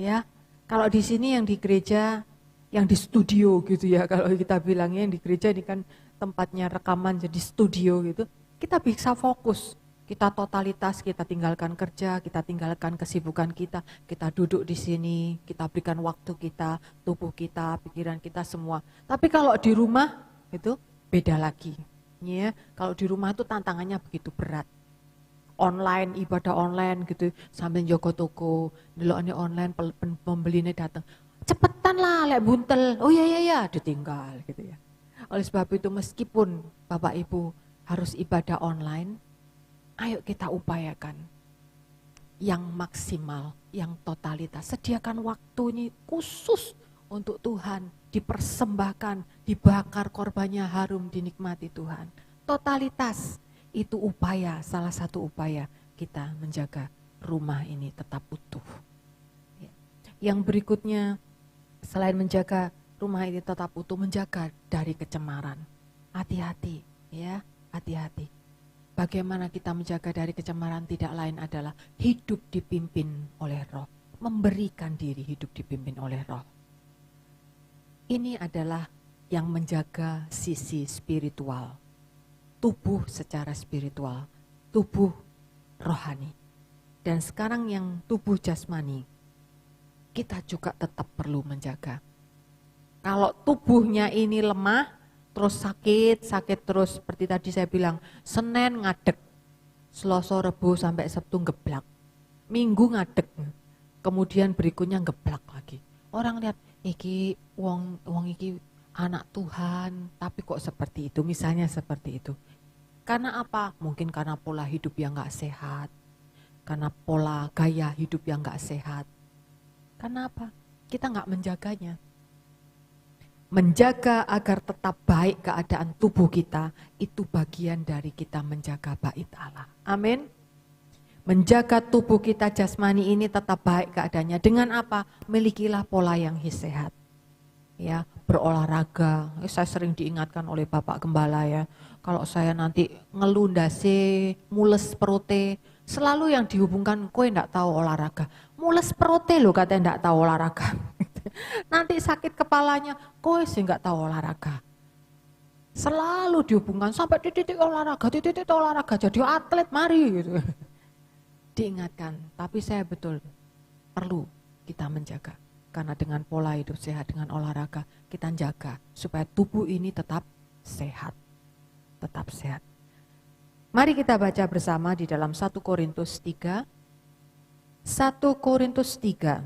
F: Ya, kalau di sini yang di gereja, yang di studio gitu ya, kalau kita bilangnya yang di gereja ini kan tempatnya rekaman jadi studio gitu, kita bisa fokus. Kita totalitas, kita tinggalkan kerja, kita tinggalkan kesibukan kita duduk di sini, kita berikan waktu kita, tubuh kita, pikiran kita semua. Tapi kalau di rumah itu beda lagi. Ya, kalau di rumah itu tantangannya begitu berat. Online, ibadah online gitu, sambil jogo toko, delokane online, pembelinya datang. Cepetan lah, lek buntel. Oh iya, ditinggal gitu ya. Oleh sebab itu meskipun Bapak Ibu harus ibadah online, ayo kita upayakan yang maksimal, yang totalitas. Sediakan waktu ini khusus untuk Tuhan, dipersembahkan, dibakar korbannya harum, dinikmati Tuhan. Totalitas itu upaya, salah satu upaya kita menjaga rumah ini tetap utuh. Yang berikutnya, selain menjaga rumah ini tetap utuh, menjaga dari kecemaran. Hati-hati, ya, hati-hati. Bagaimana kita menjaga dari kecemaran tidak lain adalah hidup dipimpin oleh Roh. Memberikan diri hidup dipimpin oleh Roh. Ini adalah yang menjaga sisi spiritual. Tubuh secara spiritual, tubuh rohani. Dan sekarang yang tubuh jasmani, kita juga tetap perlu menjaga. Kalau tubuhnya ini lemah, terus sakit terus seperti tadi saya bilang, Senin ngadeg, Selasa, Rebo sampai Sabtu geblak, Minggu ngadeg, kemudian berikutnya geblak lagi. Orang lihat, iki wong iki anak Tuhan, tapi kok seperti itu, misalnya seperti itu. Karena apa? Mungkin karena pola hidup yang gak sehat, karena pola gaya hidup yang gak sehat. Karena apa? Kita gak menjaganya. Menjaga agar tetap baik keadaan tubuh kita, itu bagian dari kita menjaga bait Allah. Amin. Menjaga tubuh kita jasmani ini tetap baik keadaannya. Dengan apa? Milikilah pola yang sehat. Ya, berolahraga. Saya sering diingatkan oleh Bapak Gembala ya. Kalau saya nanti ngelundase, mules perute, selalu yang dihubungkan, kowe enggak tahu olahraga. Mules perute loh katanya enggak tahu olahraga. Nanti sakit kepalanya, kowe sih enggak tahu olahraga. Selalu dihubungkan sampai titik olahraga, jadi atlet mari gitu. Diingatkan, tapi saya betul perlu kita menjaga. Karena dengan pola hidup sehat, dengan olahraga, kita jaga supaya tubuh ini tetap sehat. Tetap sehat. Mari kita baca bersama di dalam 1 Korintus 3. 1 Korintus 3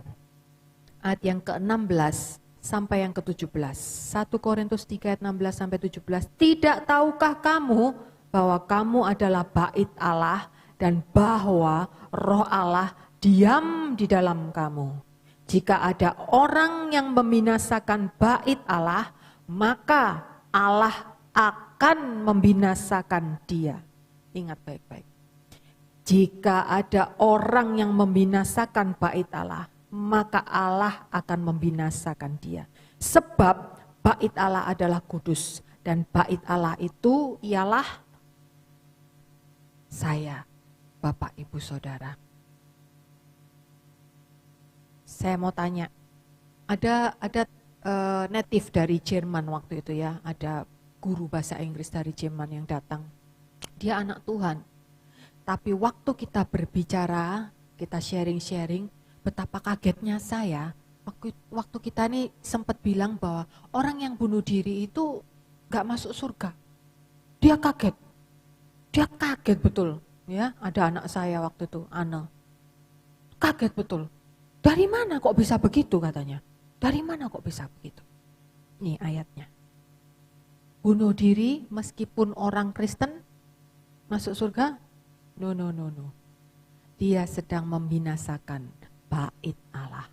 F: ayat yang ke-16 sampai yang ke-17. 1 Korintus 3 ayat 16 sampai 17. Tidak tahukah kamu bahwa kamu adalah bait Allah dan bahwa Roh Allah diam di dalam kamu? Jika ada orang yang membinasakan bait Allah, maka Allah akan membinasakan dia. Ingat baik-baik. Jika ada orang yang membinasakan bait Allah, maka Allah akan membinasakan dia. Sebab bait Allah adalah kudus, dan bait Allah itu ialah saya, Bapak, Ibu, Saudara. Saya mau tanya, ada native dari Jerman waktu itu ya, ada guru bahasa Inggris dari Jerman yang datang. Dia anak Tuhan. Tapi waktu kita berbicara, kita sharing-sharing, betapa kagetnya saya waktu kita nih sempat bilang bahwa orang yang bunuh diri itu gak masuk surga. Dia kaget betul. Ya, ada anak saya waktu itu, Ana. Kaget betul. Dari mana kok bisa begitu katanya? Dari mana kok bisa begitu? Nih ayatnya. Bunuh diri meskipun orang Kristen masuk surga? No. Dia sedang membinasakan bait Allah.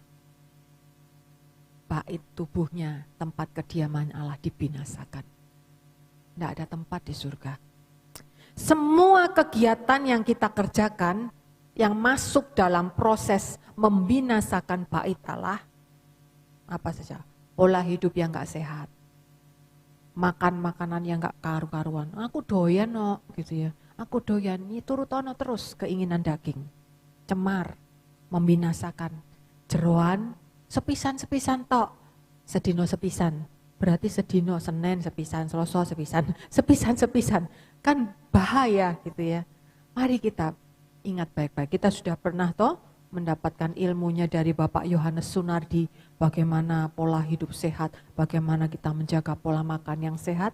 F: Bait tubuhnya, tempat kediaman Allah dibinasakan. Tidak ada tempat di surga. Semua kegiatan yang kita kerjakan yang masuk dalam proses membinasakan bait Allah, apa saja? Pola hidup yang gak sehat, makan makanan yang gak karu-karuan. Aku doyan no, gitu ya. Aku doyan, ini turutono terus keinginan daging. Cemar, membinasakan. Jeroan, sepisan-sepisan tok. Sedino sepisan. Berarti sedino, Senin sepisan, Selasa sepisan. Sepisan-sepisan. Kan bahaya gitu ya. Mari kita ingat baik-baik. Kita sudah pernah toh mendapatkan ilmunya dari Bapak Yohanes Sunardi. Bagaimana pola hidup sehat, bagaimana kita menjaga pola makan yang sehat.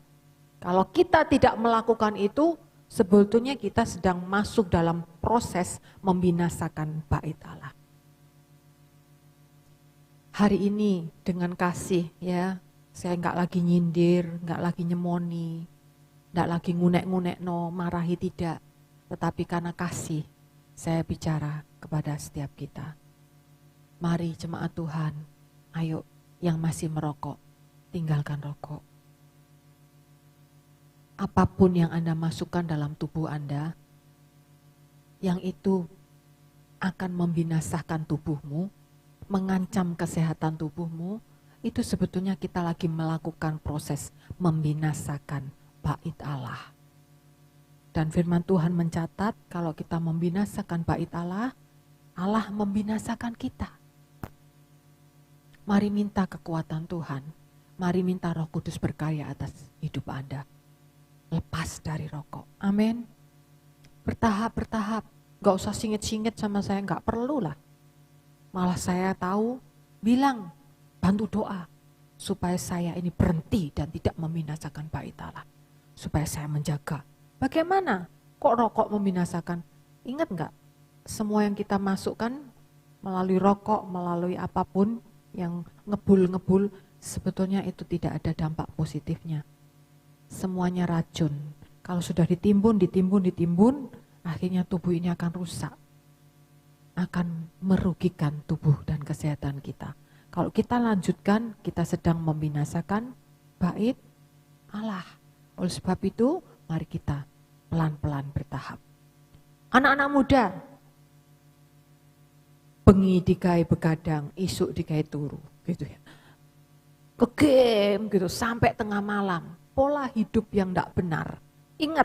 F: Kalau kita tidak melakukan itu, sebetulnya kita sedang masuk dalam proses membinasakan bait Allah. Hari ini dengan kasih ya, Saya nggak lagi nyindir, nggak lagi nyemoni, nggak lagi ngunek-ngunek marahi tidak. Tetapi karena kasih, saya bicara kepada setiap kita. Mari jemaat Tuhan, ayo yang masih merokok, tinggalkan rokok. Apapun yang Anda masukkan dalam tubuh Anda, yang itu akan membinasakan tubuhmu, mengancam kesehatan tubuhmu, itu sebetulnya kita lagi melakukan proses membinasakan bait Allah. Dan firman Tuhan mencatat kalau kita membinasakan bait Allah, Allah membinasakan kita. Mari minta kekuatan Tuhan, mari minta Roh Kudus berkarya atas hidup Anda. Lepas dari rokok, amin. Bertahap, gak usah singit-singit sama saya, gak perlu lah. Malah saya tahu, bilang, bantu doa, supaya saya ini berhenti dan tidak membinasakan bait Allah. Supaya saya menjaga. Bagaimana? Kok rokok membinasakan? Ingat gak? Semua yang kita masukkan melalui rokok, melalui apapun yang ngebul-ngebul, sebetulnya itu tidak ada dampak positifnya. Semuanya racun. Kalau sudah ditimbun, akhirnya tubuh ini akan rusak. Akan merugikan tubuh dan kesehatan kita. Kalau kita lanjutkan, kita sedang membinasakan bait Allah. Oleh sebab itu, mari kita pelan-pelan bertahap. Anak-anak muda, bengi digawe begadang, isuk digawe turu, gitu ya. Ke game gitu sampai tengah malam. Pola hidup yang tidak benar. Ingat,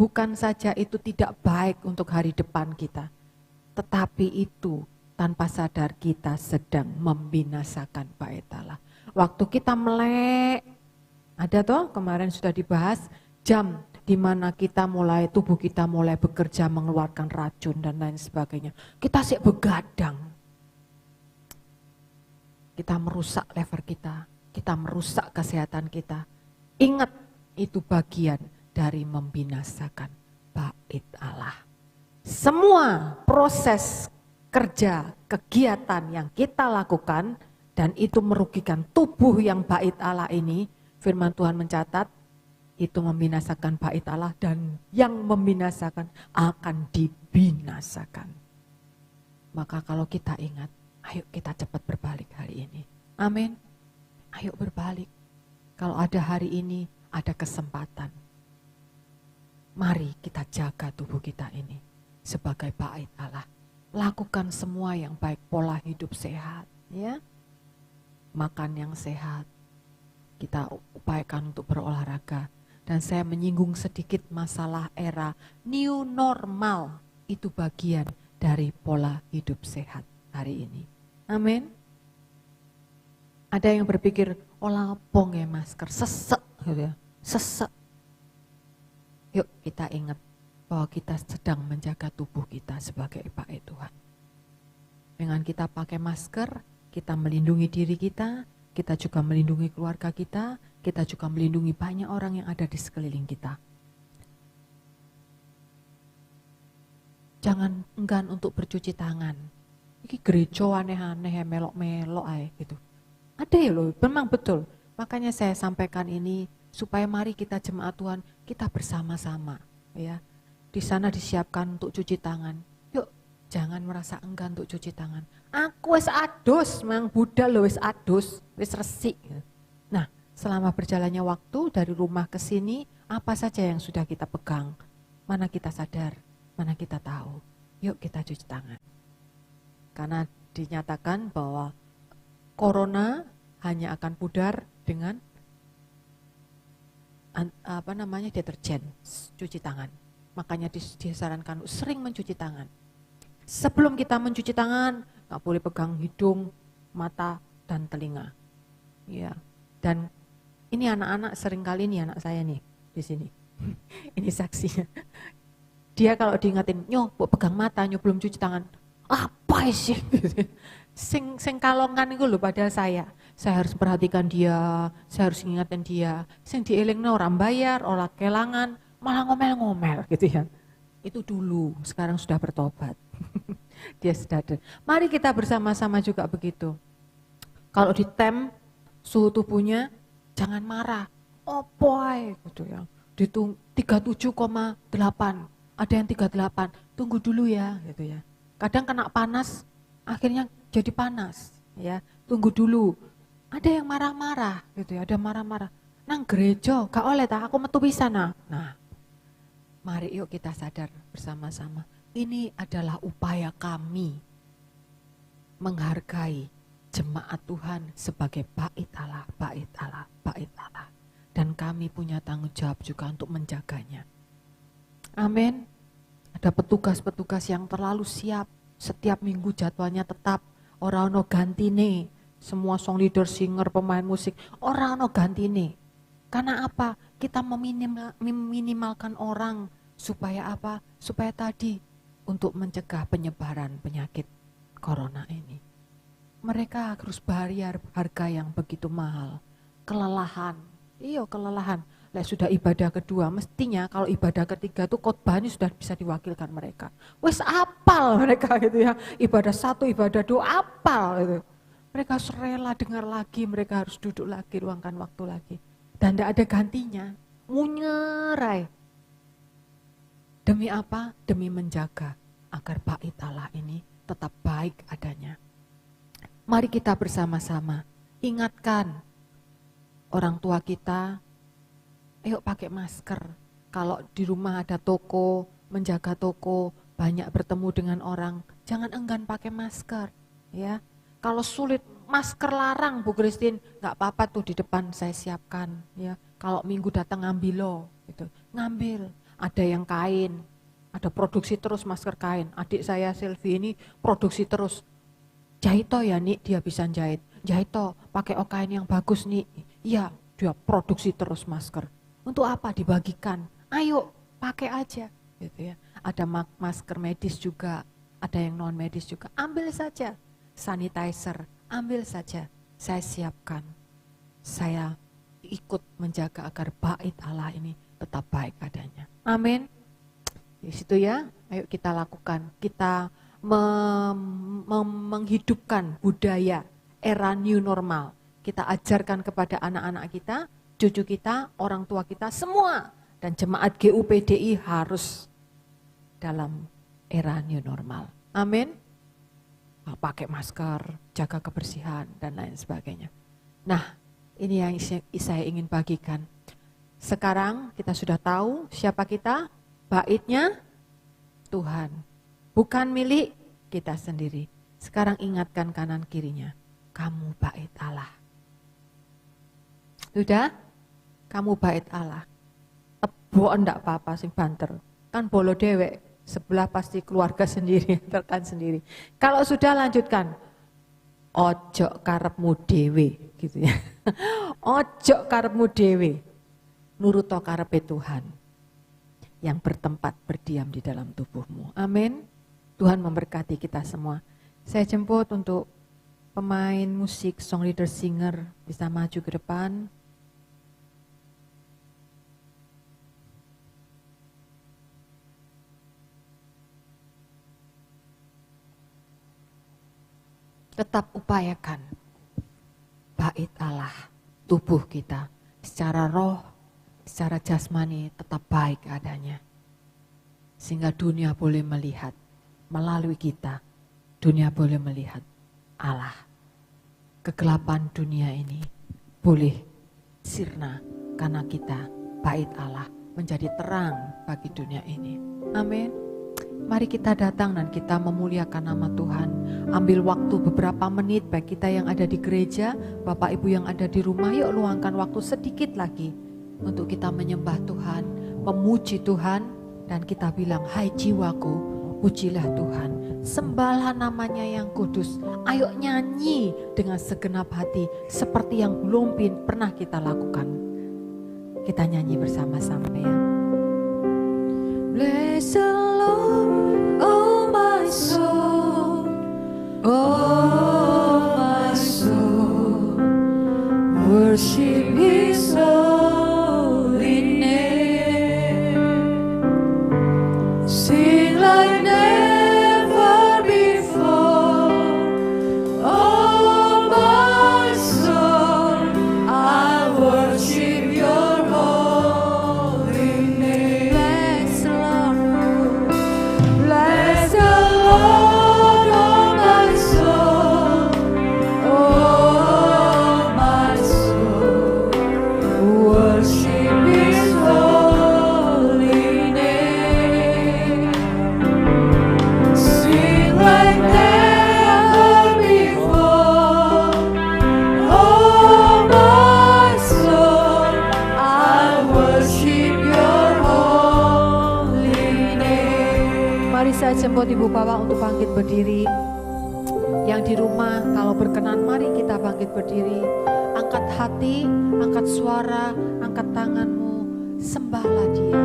F: bukan saja itu tidak baik untuk hari depan kita, tetapi itu tanpa sadar kita sedang membinasakan bait Allah. Waktu kita melek, ada toh kemarin sudah dibahas jam di mana kita mulai, tubuh kita mulai bekerja mengeluarkan racun dan lain sebagainya. Kita sih begadang. Kita merusak lever kita merusak kesehatan kita. Ingat, itu bagian dari membinasakan bait Allah. Semua proses kerja, kegiatan yang kita lakukan dan itu merugikan tubuh yang bait Allah ini, firman Tuhan mencatat, itu membinasakan bait Allah dan yang membinasakan akan dibinasakan. Maka kalau kita ingat, ayo kita cepat berbalik hari ini. Amin. Ayo berbalik. Kalau ada hari ini, ada kesempatan. Mari kita jaga tubuh kita ini sebagai bait Allah. Lakukan semua yang baik, pola hidup sehat, ya. Makan yang sehat. Kita upayakan untuk berolahraga. Dan saya menyinggung sedikit masalah era new normal. Itu bagian dari pola hidup sehat hari ini. Amin. Ada yang berpikir, oh lapong ya masker, sesek gitu ya, sesek. Yuk kita ingat bahwa kita sedang menjaga tubuh kita sebagai bait Tuhan. Dengan kita pakai masker, kita melindungi diri kita juga melindungi keluarga kita juga melindungi banyak orang yang ada di sekeliling kita. Jangan enggan untuk bercuci tangan. Ini gereja aneh-aneh, melok-melok aja gitu. Ada ya loh, memang betul. Makanya saya sampaikan ini supaya mari kita jemaat Tuhan, kita bersama-sama ya. Di sana disiapkan untuk cuci tangan. Yuk, jangan merasa enggan untuk cuci tangan. Aku wis adus, mang budal lho wis adus, wis resik. Nah, selama berjalannya waktu dari rumah ke sini, apa saja yang sudah kita pegang? Mana kita sadar, mana kita tahu. Yuk kita cuci tangan. Karena dinyatakan bahwa corona hanya akan pudar dengan deterjen, cuci tangan. Makanya disarankan sering mencuci tangan. Sebelum kita mencuci tangan, nggak boleh pegang hidung, mata, dan telinga. Ya. Dan ini anak-anak seringkali nih anak saya nih di sini. Ini saksinya. Dia kalau diingetin, nyo, pegang mata, nyo belum cuci tangan. Apa sih? Sing kalongan itu loh pada saya. Saya harus perhatikan dia, saya harus ingatin dia. Sing dielingno orang bayar, orang kelangan, malah ngomel-ngomel gitu ya. Itu dulu, sekarang sudah bertobat. Dia sudah ada. Mari kita bersama-sama juga begitu. Kalau ditem suhu tubuhnya Jangan marah. Opo ae gitu ya. 37,8. Ada yang 38. Tunggu dulu ya gitu ya. Kadang kena panas, akhirnya jadi panas ya. Tunggu dulu. Ada yang marah-marah gitu ya, ada marah-marah. Nang gereja, gak oleh tak aku metu pisan nah. Nah, mari yuk kita sadar bersama-sama. Ini adalah upaya kami menghargai jemaat Tuhan sebagai bait Allah, bait Allah, bait Allah. Dan kami punya tanggung jawab juga untuk menjaganya. Amin. Ada petugas-petugas yang terlalu siap. Setiap minggu jadwalnya tetap. Ora ono gantine. Semua song leader, singer, pemain musik. Ora ono gantine. Karena apa? Kita meminimalkan orang. Supaya apa? Supaya tadi untuk mencegah penyebaran penyakit corona ini. Mereka harus bayar harga yang begitu mahal. Kelelahan. Iya kelelahan. Sudah ibadah kedua, mestinya kalau ibadah ketiga tuh khotbahnya sudah bisa diwakilkan mereka. Wes apal mereka gitu ya. Ibadah 1, ibadah 2 apal gitu. Mereka harus rela dengar lagi, mereka harus duduk lagi, luangkan waktu lagi. Dan tidak ada gantinya. Munyerai. Demi apa? Demi menjaga agar bait Allah ini tetap baik adanya. Mari kita bersama-sama ingatkan orang tua kita, ayo pakai masker. Kalau di rumah ada toko, menjaga toko, banyak bertemu dengan orang, jangan enggan pakai masker. Ya, kalau sulit masker larang Bu Christine, nggak apa-apa tuh di depan saya siapkan. Ya, kalau minggu datang ngambil loh, gitu. Ngambil. Ada yang kain, ada produksi terus masker kain. Adik saya Sylvie ini produksi terus. Jahito ya Nik, dia bisa jahit. Jahito pakai kain yang bagus nih. Iya, dia produksi terus masker. Untuk apa? Dibagikan. Ayo, pakai aja. Gitu ya. Ada masker medis juga, ada yang non medis juga. Ambil saja. Sanitizer, ambil saja. Saya siapkan. Saya ikut menjaga agar bait Allah ini tetap baik adanya. Amin. Di situ ya, ayo kita lakukan. Kita menghidupkan budaya era new normal. Kita ajarkan kepada anak-anak kita, cucu kita, orang tua kita, semua. Dan jemaat GUPDI harus dalam era new normal. Amin. Pakai masker, jaga kebersihan, dan lain sebagainya. Nah, ini yang saya ingin bagikan. Sekarang kita sudah tahu siapa kita, baitnya Tuhan. Bukan milik kita sendiri. Sekarang ingatkan kanan kirinya, kamu bait Allah. Sudah? Kamu bait Allah. Tebok ndak apa-apa sing banter. Kan bolo dewek, sebelah pasti keluarga sendiri, rekan sendiri. Kalau sudah lanjutkan. Ojo karepmu dewe gitu ya. Ojo karepmu dewe. Nuruto karepe Tuhan yang bertempat berdiam di dalam tubuhmu. Amin. Tuhan memberkati kita semua. Saya jemput untuk pemain musik, song leader, singer bisa maju ke depan. Tetap upayakan bait Allah, tubuh kita secara roh, secara jasmani tetap baik adanya. Sehingga dunia boleh melihat melalui kita, dunia boleh melihat Allah. Kegelapan dunia ini boleh sirna karena kita bait Allah menjadi terang bagi dunia ini. Amin. Mari kita datang dan kita memuliakan nama Tuhan. Ambil waktu beberapa menit baik kita yang ada di gereja, Bapak Ibu yang ada di rumah, yuk luangkan waktu sedikit lagi untuk kita menyembah Tuhan, memuji Tuhan, dan kita bilang, hai jiwaku, pujilah Tuhan, sembahlah namanya yang kudus. Ayo nyanyi dengan segenap hati seperti yang belum pernah kita lakukan. Kita nyanyi bersama-sama ya. Bless the Lord, oh my soul, oh my soul, worship His holy name, sing like never before, oh my soul, I worship buat Ibu Bapak untuk bangkit berdiri. Yang di rumah, kalau berkenan mari kita bangkit berdiri. Angkat hati, angkat suara, angkat tanganmu. Sembahlah Dia,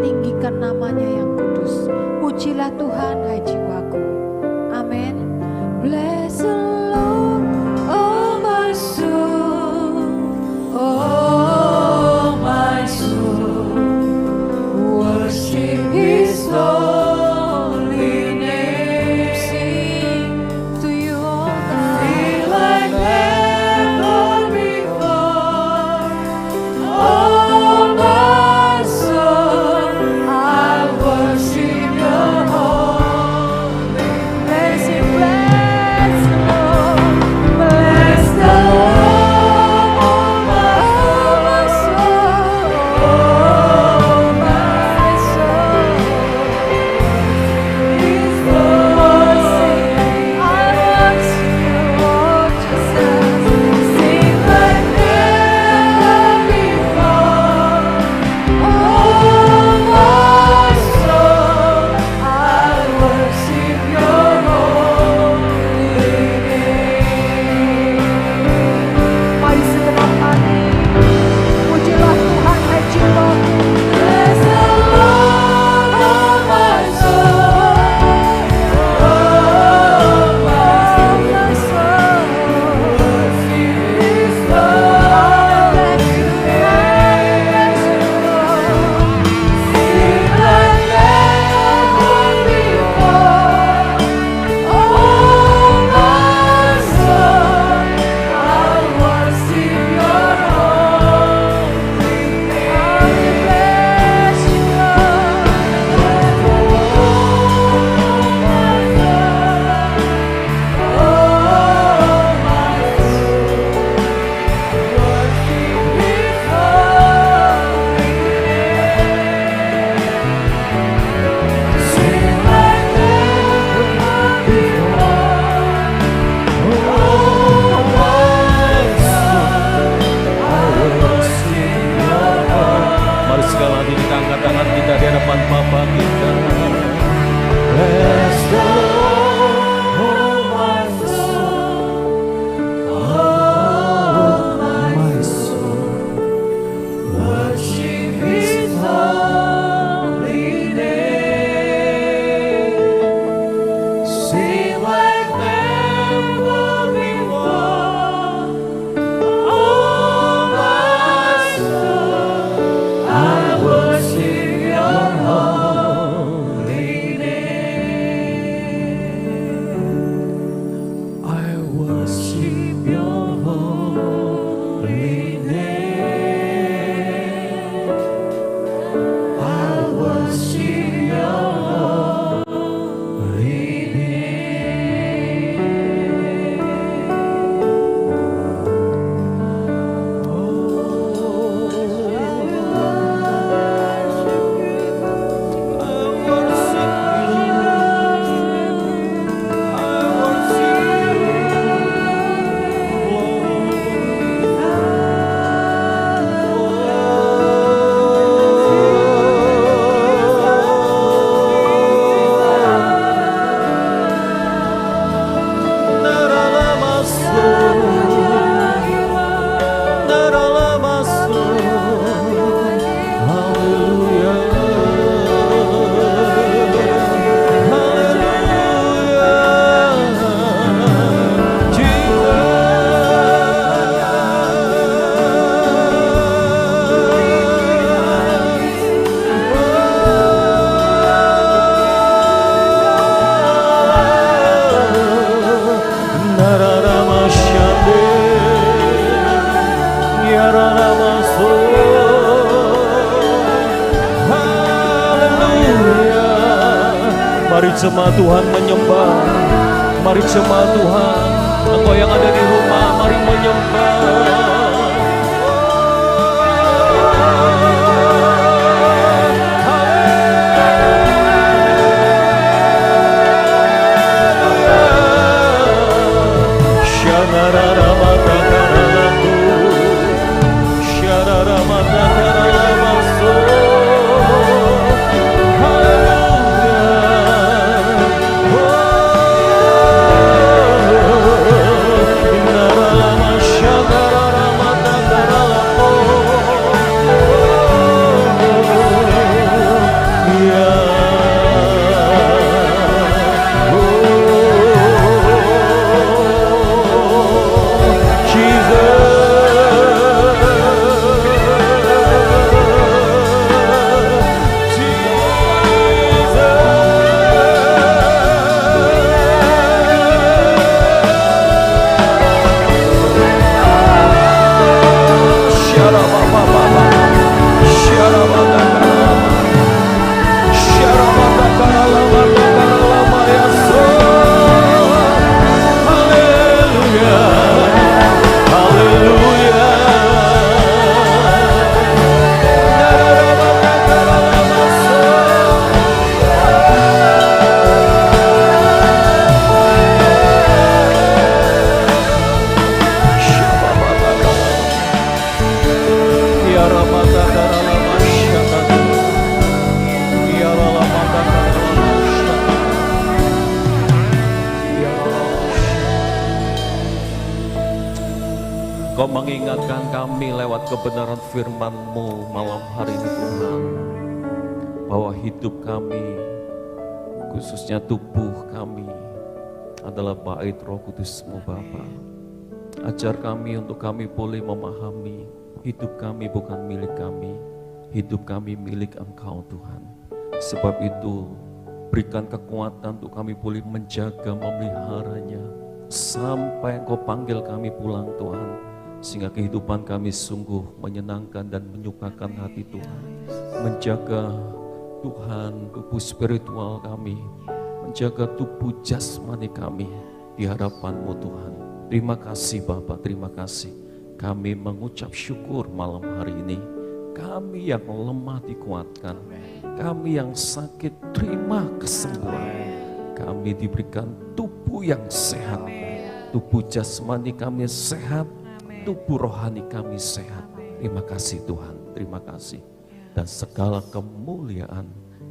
F: tinggikan namanya yang kudus. Pujilah Tuhan, hai jiwaku. Amin. Bless the Lord, oh my soul, oh my soul. Worship His holy name. Sing to you, oh God. Feel like never before. Oh my soul, I worship Your holy name. Bless Him, bless the Lord, bless the Lord, oh my soul, oh my soul. His voice, I worship You, oh Jesus. Sing like never before. Oh my soul, I worship Your holy name. Mari segenap hati, pujilah Tuhan, hai jiwaku. Bless the Lord, oh my soul, oh my soul. Worship His holy name. Sing like never before. Oh my soul, I worship Your holy name. Bless You,
G: Mari segala hati kita angkat tangan kita di hadapan Bapa kita. Bless the Lord, oh my soul, oh my soul. Worship His holy name. Sing like never before. Oh my soul, I worship Your holy name. I worship Your holy name. I worship Your holy Mari jemaat Tuhan menyembah. Mari jemaat Tuhan, engkau yang ada di rumah, mari menyembah. Kau mengingatkan kami lewat kebenaran firman-Mu malam hari ini Tuhan, bahwa hidup kami, khususnya tubuh kami, adalah bait Roh Kudus-Mu Bapa. Ajar kami untuk kami boleh memahami hidup kami bukan milik kami, hidup kami milik Engkau Tuhan. Sebab itu berikan kekuatan untuk kami boleh menjaga, memeliharanya sampai Engkau panggil kami pulang Tuhan. Sehingga kehidupan kami sungguh menyenangkan dan menyukakan hati Tuhan. Menjaga Tuhan tubuh spiritual kami, menjaga tubuh jasmani kami di hadapan-Mu Tuhan. Terima kasih Bapa, terima kasih. Kami mengucap syukur malam hari ini. Kami yang lemah dikuatkan, kami yang sakit terima kesembuhan. Kami diberikan tubuh yang sehat, tubuh jasmani kami sehat, tubuh rohani kami sehat. Terima kasih Tuhan, terima kasih. Dan segala kemuliaan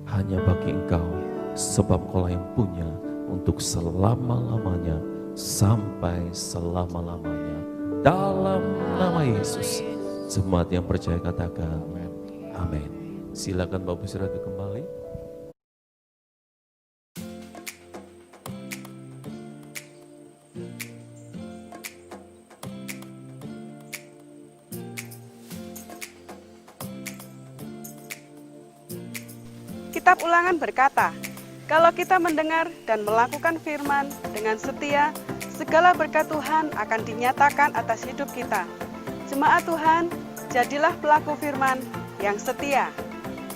G: hanya bagi Engkau, sebab Engkau yang punya untuk selama-lamanya sampai selama-lamanya. Dalam nama Yesus, jemaat yang percaya katakan amin. Silakan Bapak Saudara kembali.
A: Kitab Ulangan berkata, kalau kita mendengar dan melakukan firman dengan setia, segala berkat Tuhan akan dinyatakan atas hidup kita. Jemaat Tuhan, jadilah pelaku firman yang setia.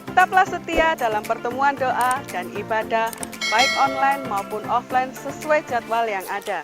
A: Tetaplah setia dalam pertemuan doa dan ibadah, baik online maupun offline sesuai jadwal yang ada.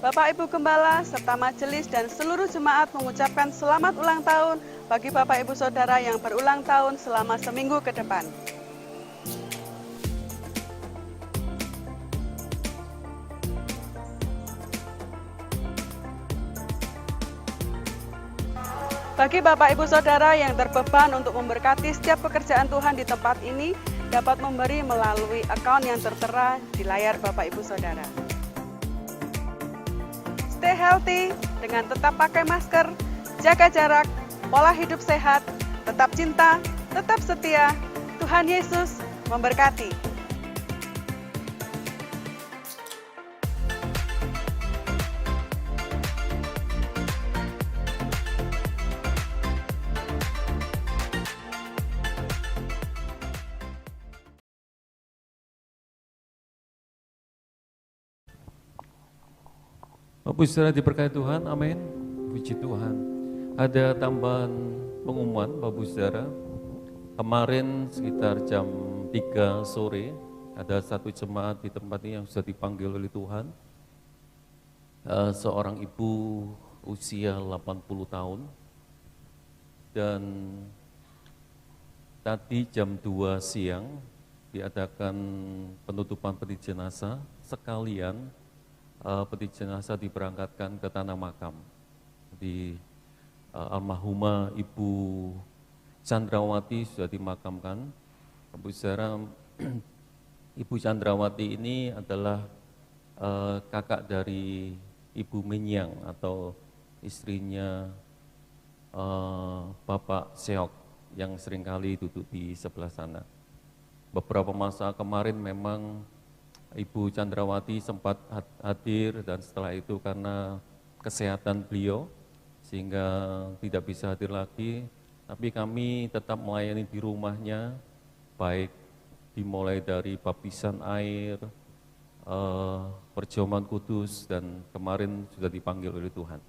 A: Bapak Ibu Gembala serta majelis dan seluruh jemaat mengucapkan selamat ulang tahun bagi Bapak Ibu Saudara yang berulang tahun selama seminggu ke depan. Bagi Bapak Ibu Saudara yang terbeban untuk memberkati setiap pekerjaan Tuhan di tempat ini, dapat memberi melalui akun yang tertera di layar Bapak Ibu Saudara. Stay healthy dengan tetap pakai masker, jaga jarak, pola hidup sehat, tetap cinta, tetap setia. Tuhan Yesus memberkati.
G: Bapak Saudara diberkati Tuhan, amin. Puji Tuhan. Ada tambahan pengumuman Bapak Saudara. Kemarin sekitar jam 3 sore ada satu jemaat di tempat ini yang sudah dipanggil oleh Tuhan. Seorang ibu usia 80 tahun. Dan tadi jam 2 siang diadakan penutupan peti jenazah sekalian peti jenazah diberangkatkan ke tanah makam di almarhumah Ibu Chandrawati sudah dimakamkan. Ibu Saudara, Ibu Chandrawati ini adalah kakak dari Ibu Menyang atau istrinya Bapak Seok yang seringkali duduk di sebelah sana. Beberapa masa kemarin memang Ibu Chandrawati sempat hadir dan setelah itu karena kesehatan beliau sehingga tidak bisa hadir lagi. Tapi kami tetap melayani di rumahnya, baik dimulai dari baptisan air, perjamuan kudus, dan kemarin sudah dipanggil oleh Tuhan.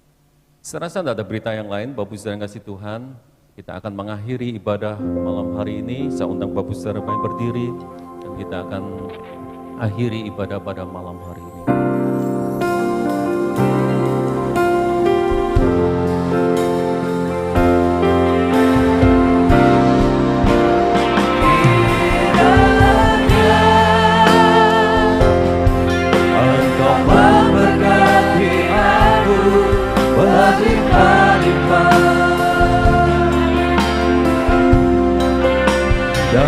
G: Saya rasa tidak ada berita yang lain, Bapak Saudara yang kasih Tuhan. Kita akan mengakhiri ibadah malam hari ini. Saya undang Bapak Saudara Bapak berdiri dan kita akan akhiri ibadah pada malam hari ini.
E: Engkau memberkati aku berlimpah-limpah dan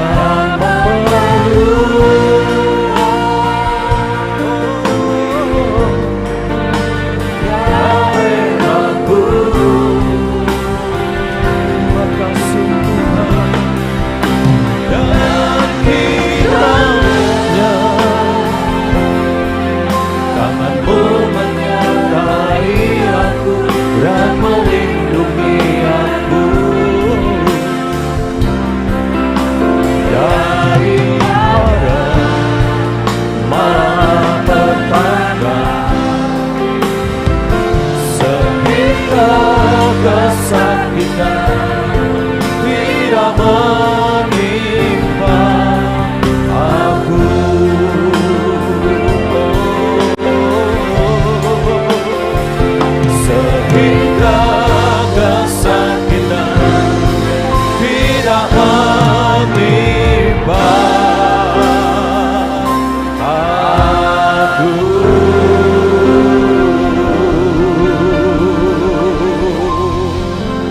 E: dan melindungi aku daripada malapetaka sehingga kesakitan tidak menimpa aku. Sehingga kesakitan tidak menimpa aku.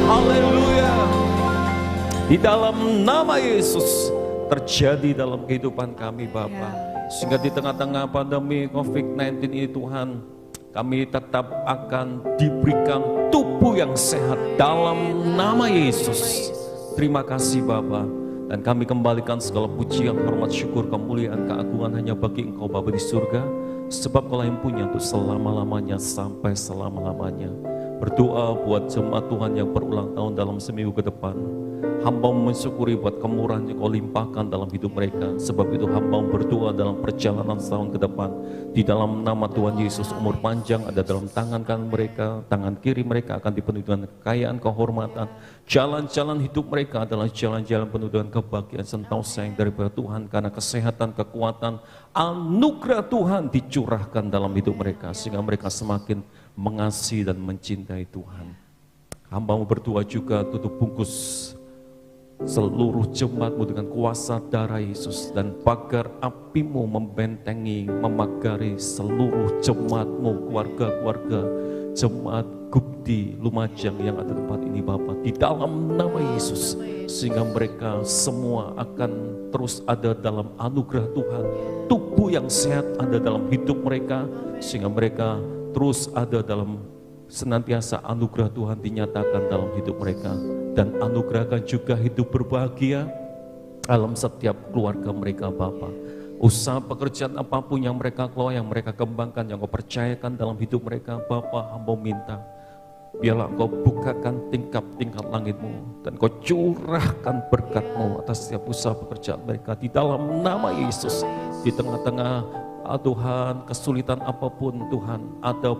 E: Haleluya. Di dalam nama Yesus terjadi dalam kehidupan kami Bapa. Sehingga di tengah-tengah pandemi COVID-19 ini Tuhan, kami tetap akan diberikan tubuh yang sehat dalam nama Yesus. Terima kasih Bapa. Dan kami kembalikan segala pujian, hormat, syukur, kemuliaan, keagungan hanya bagi Engkau Bapa di surga. Sebab Kau yang punya untuk selama-lamanya sampai selama-lamanya. Berdoa buat jemaat Tuhan yang berulang tahun dalam seminggu ke depan. Hamba mensyukuri buat kemurahan yang Kau limpahkan dalam hidup mereka. Sebab itu hamba berdoa dalam perjalanan setahun ke depan. Di dalam nama Tuhan Yesus, umur panjang ada dalam tangan kanan mereka, tangan kiri mereka akan dipenuhi dengan kekayaan, kehormatan. Jalan-jalan hidup mereka adalah jalan-jalan penuh dengan kebahagiaan sentosa yang daripada Tuhan. Karena kesehatan, kekuatan, anugerah Tuhan dicurahkan dalam hidup mereka. Sehingga mereka semakin mengasihi dan mencintai Tuhan. Hamba mau berdoa juga tutup bungkus seluruh jemaat-Mu dengan kuasa darah Yesus, dan pagar api-Mu membentengi, memagari seluruh jemaat-Mu, keluarga-keluarga jemaat Gupti Lumajang yang ada di tempat ini Bapa, di dalam nama Yesus, sehingga mereka semua akan terus ada dalam anugerah Tuhan, tubuh yang sehat ada dalam hidup mereka, sehingga mereka terus ada dalam senantiasa anugerah Tuhan dinyatakan dalam hidup mereka, dan anugerahkan juga hidup berbahagia dalam setiap keluarga mereka Bapa. Usaha pekerjaan apapun yang mereka kelola, yang mereka kembangkan, yang Kau percayakan dalam hidup mereka Bapa, hamba minta biarlah Kau bukakan tingkap-tingkap langit-Mu dan Kau curahkan berkat-Mu atas setiap usaha pekerjaan mereka di dalam nama Yesus. Di tengah-tengah Tuhan kesulitan apapun Tuhan, ada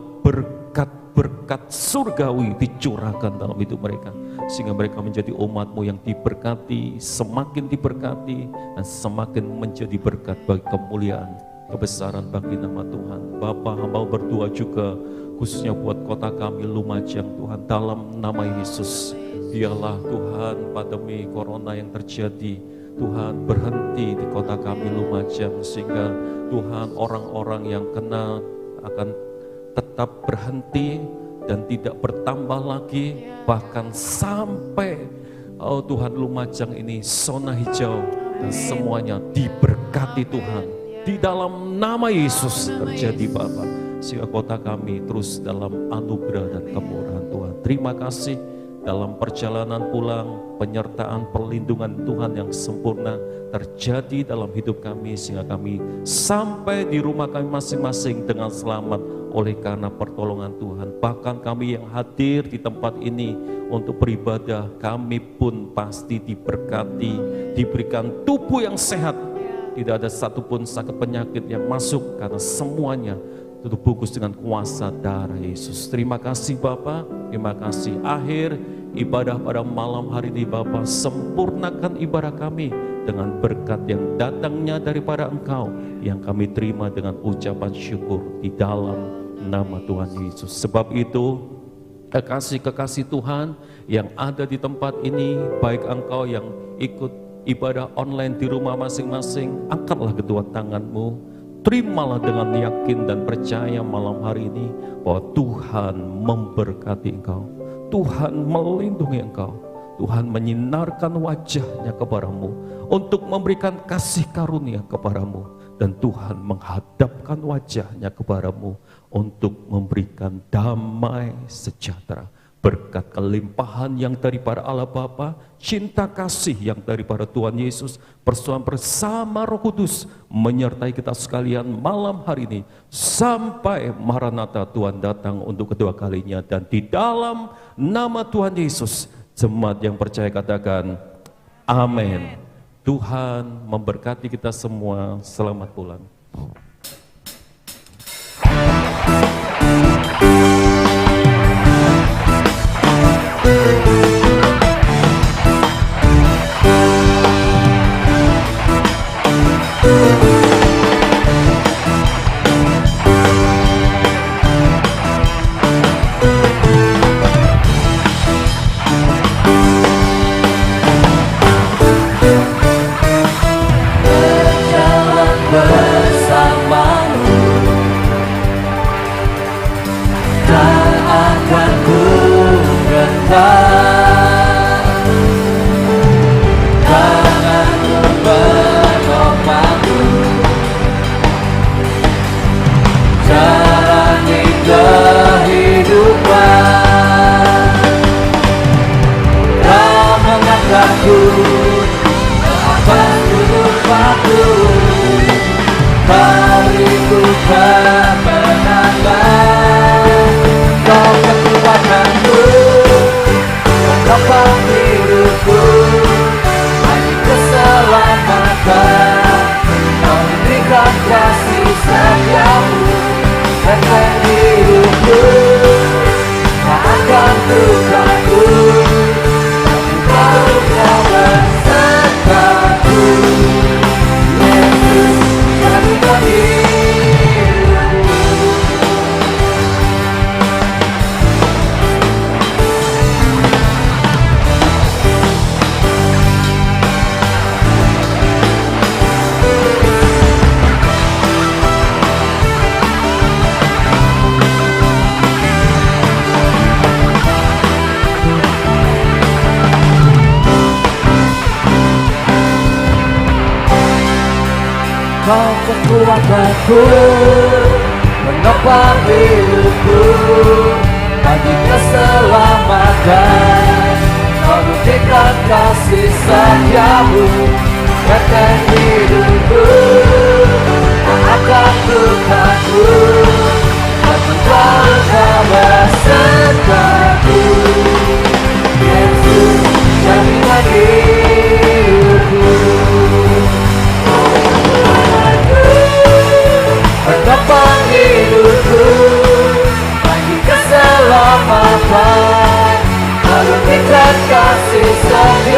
E: berkat surgawi dicurahkan dalam hidup mereka, sehingga mereka menjadi umat-Mu yang diberkati, semakin diberkati dan semakin menjadi berkat bagi kemuliaan, kebesaran bagi nama Tuhan. Bapa, hamba berdoa juga khususnya buat kota kami Lumajang Tuhan, dalam nama Yesus. Biarlah Tuhan pandemi corona yang terjadi Tuhan berhenti di kota kami Lumajang, sehingga Tuhan orang-orang yang kena akan tetap berhenti dan tidak bertambah lagi, bahkan sampai Tuhan Lumajang ini zona hijau dan semuanya diberkati Tuhan. Di dalam nama Yesus terjadi Bapa, sehingga kota kami terus dalam anugerah dan kemurahan Tuhan. Terima kasih dalam perjalanan pulang, penyertaan perlindungan Tuhan yang sempurna terjadi dalam hidup kami, sehingga kami sampai di rumah kami masing-masing dengan selamat oleh karena pertolongan Tuhan. Bahkan kami yang hadir di tempat ini untuk beribadah, kami pun pasti diberkati, diberikan tubuh yang sehat, tidak ada satupun sakit penyakit yang masuk, karena semuanya tutup bungkus dengan kuasa darah Yesus. Terima kasih Bapa, terima kasih. Akhir ibadah pada malam hari ini Bapa. Sempurnakan ibadah kami dengan berkat yang datangnya daripada Engkau, yang kami terima dengan ucapan syukur di dalam nama Tuhan Yesus. Sebab itu, kekasih-kekasih Tuhan yang ada di tempat ini, baik engkau yang ikut ibadah online di rumah masing-masing, angkatlah kedua tanganmu, terimalah dengan yakin dan percaya malam hari ini bahwa Tuhan memberkati engkau, Tuhan melindungi engkau, Tuhan menyinarkan wajahnya kepadamu untuk memberikan kasih karunia kepadamu, dan Tuhan menghadapkan wajahnya kepadamu untuk memberikan damai sejahtera. Berkat kelimpahan yang daripada Allah Bapa, cinta kasih yang daripada Tuhan Yesus, persoalan bersama Roh Kudus menyertai kita sekalian malam hari ini sampai Maranatha Tuhan datang untuk kedua kalinya. Dan di dalam nama Tuhan Yesus, jemaat yang percaya katakan amin. Tuhan memberkati kita semua. Selamat pulang.
C: Kau kekuatanku, menopang hidupku, bagi keselamatan. Kau buktikan kasih setiamu, kekal hidupku, tak akan lukaku, dan engkau besertaku. Yesus, jadikan hidupku. Menopang hidupku, bagi keselamatan, menunjukkan kasih setia.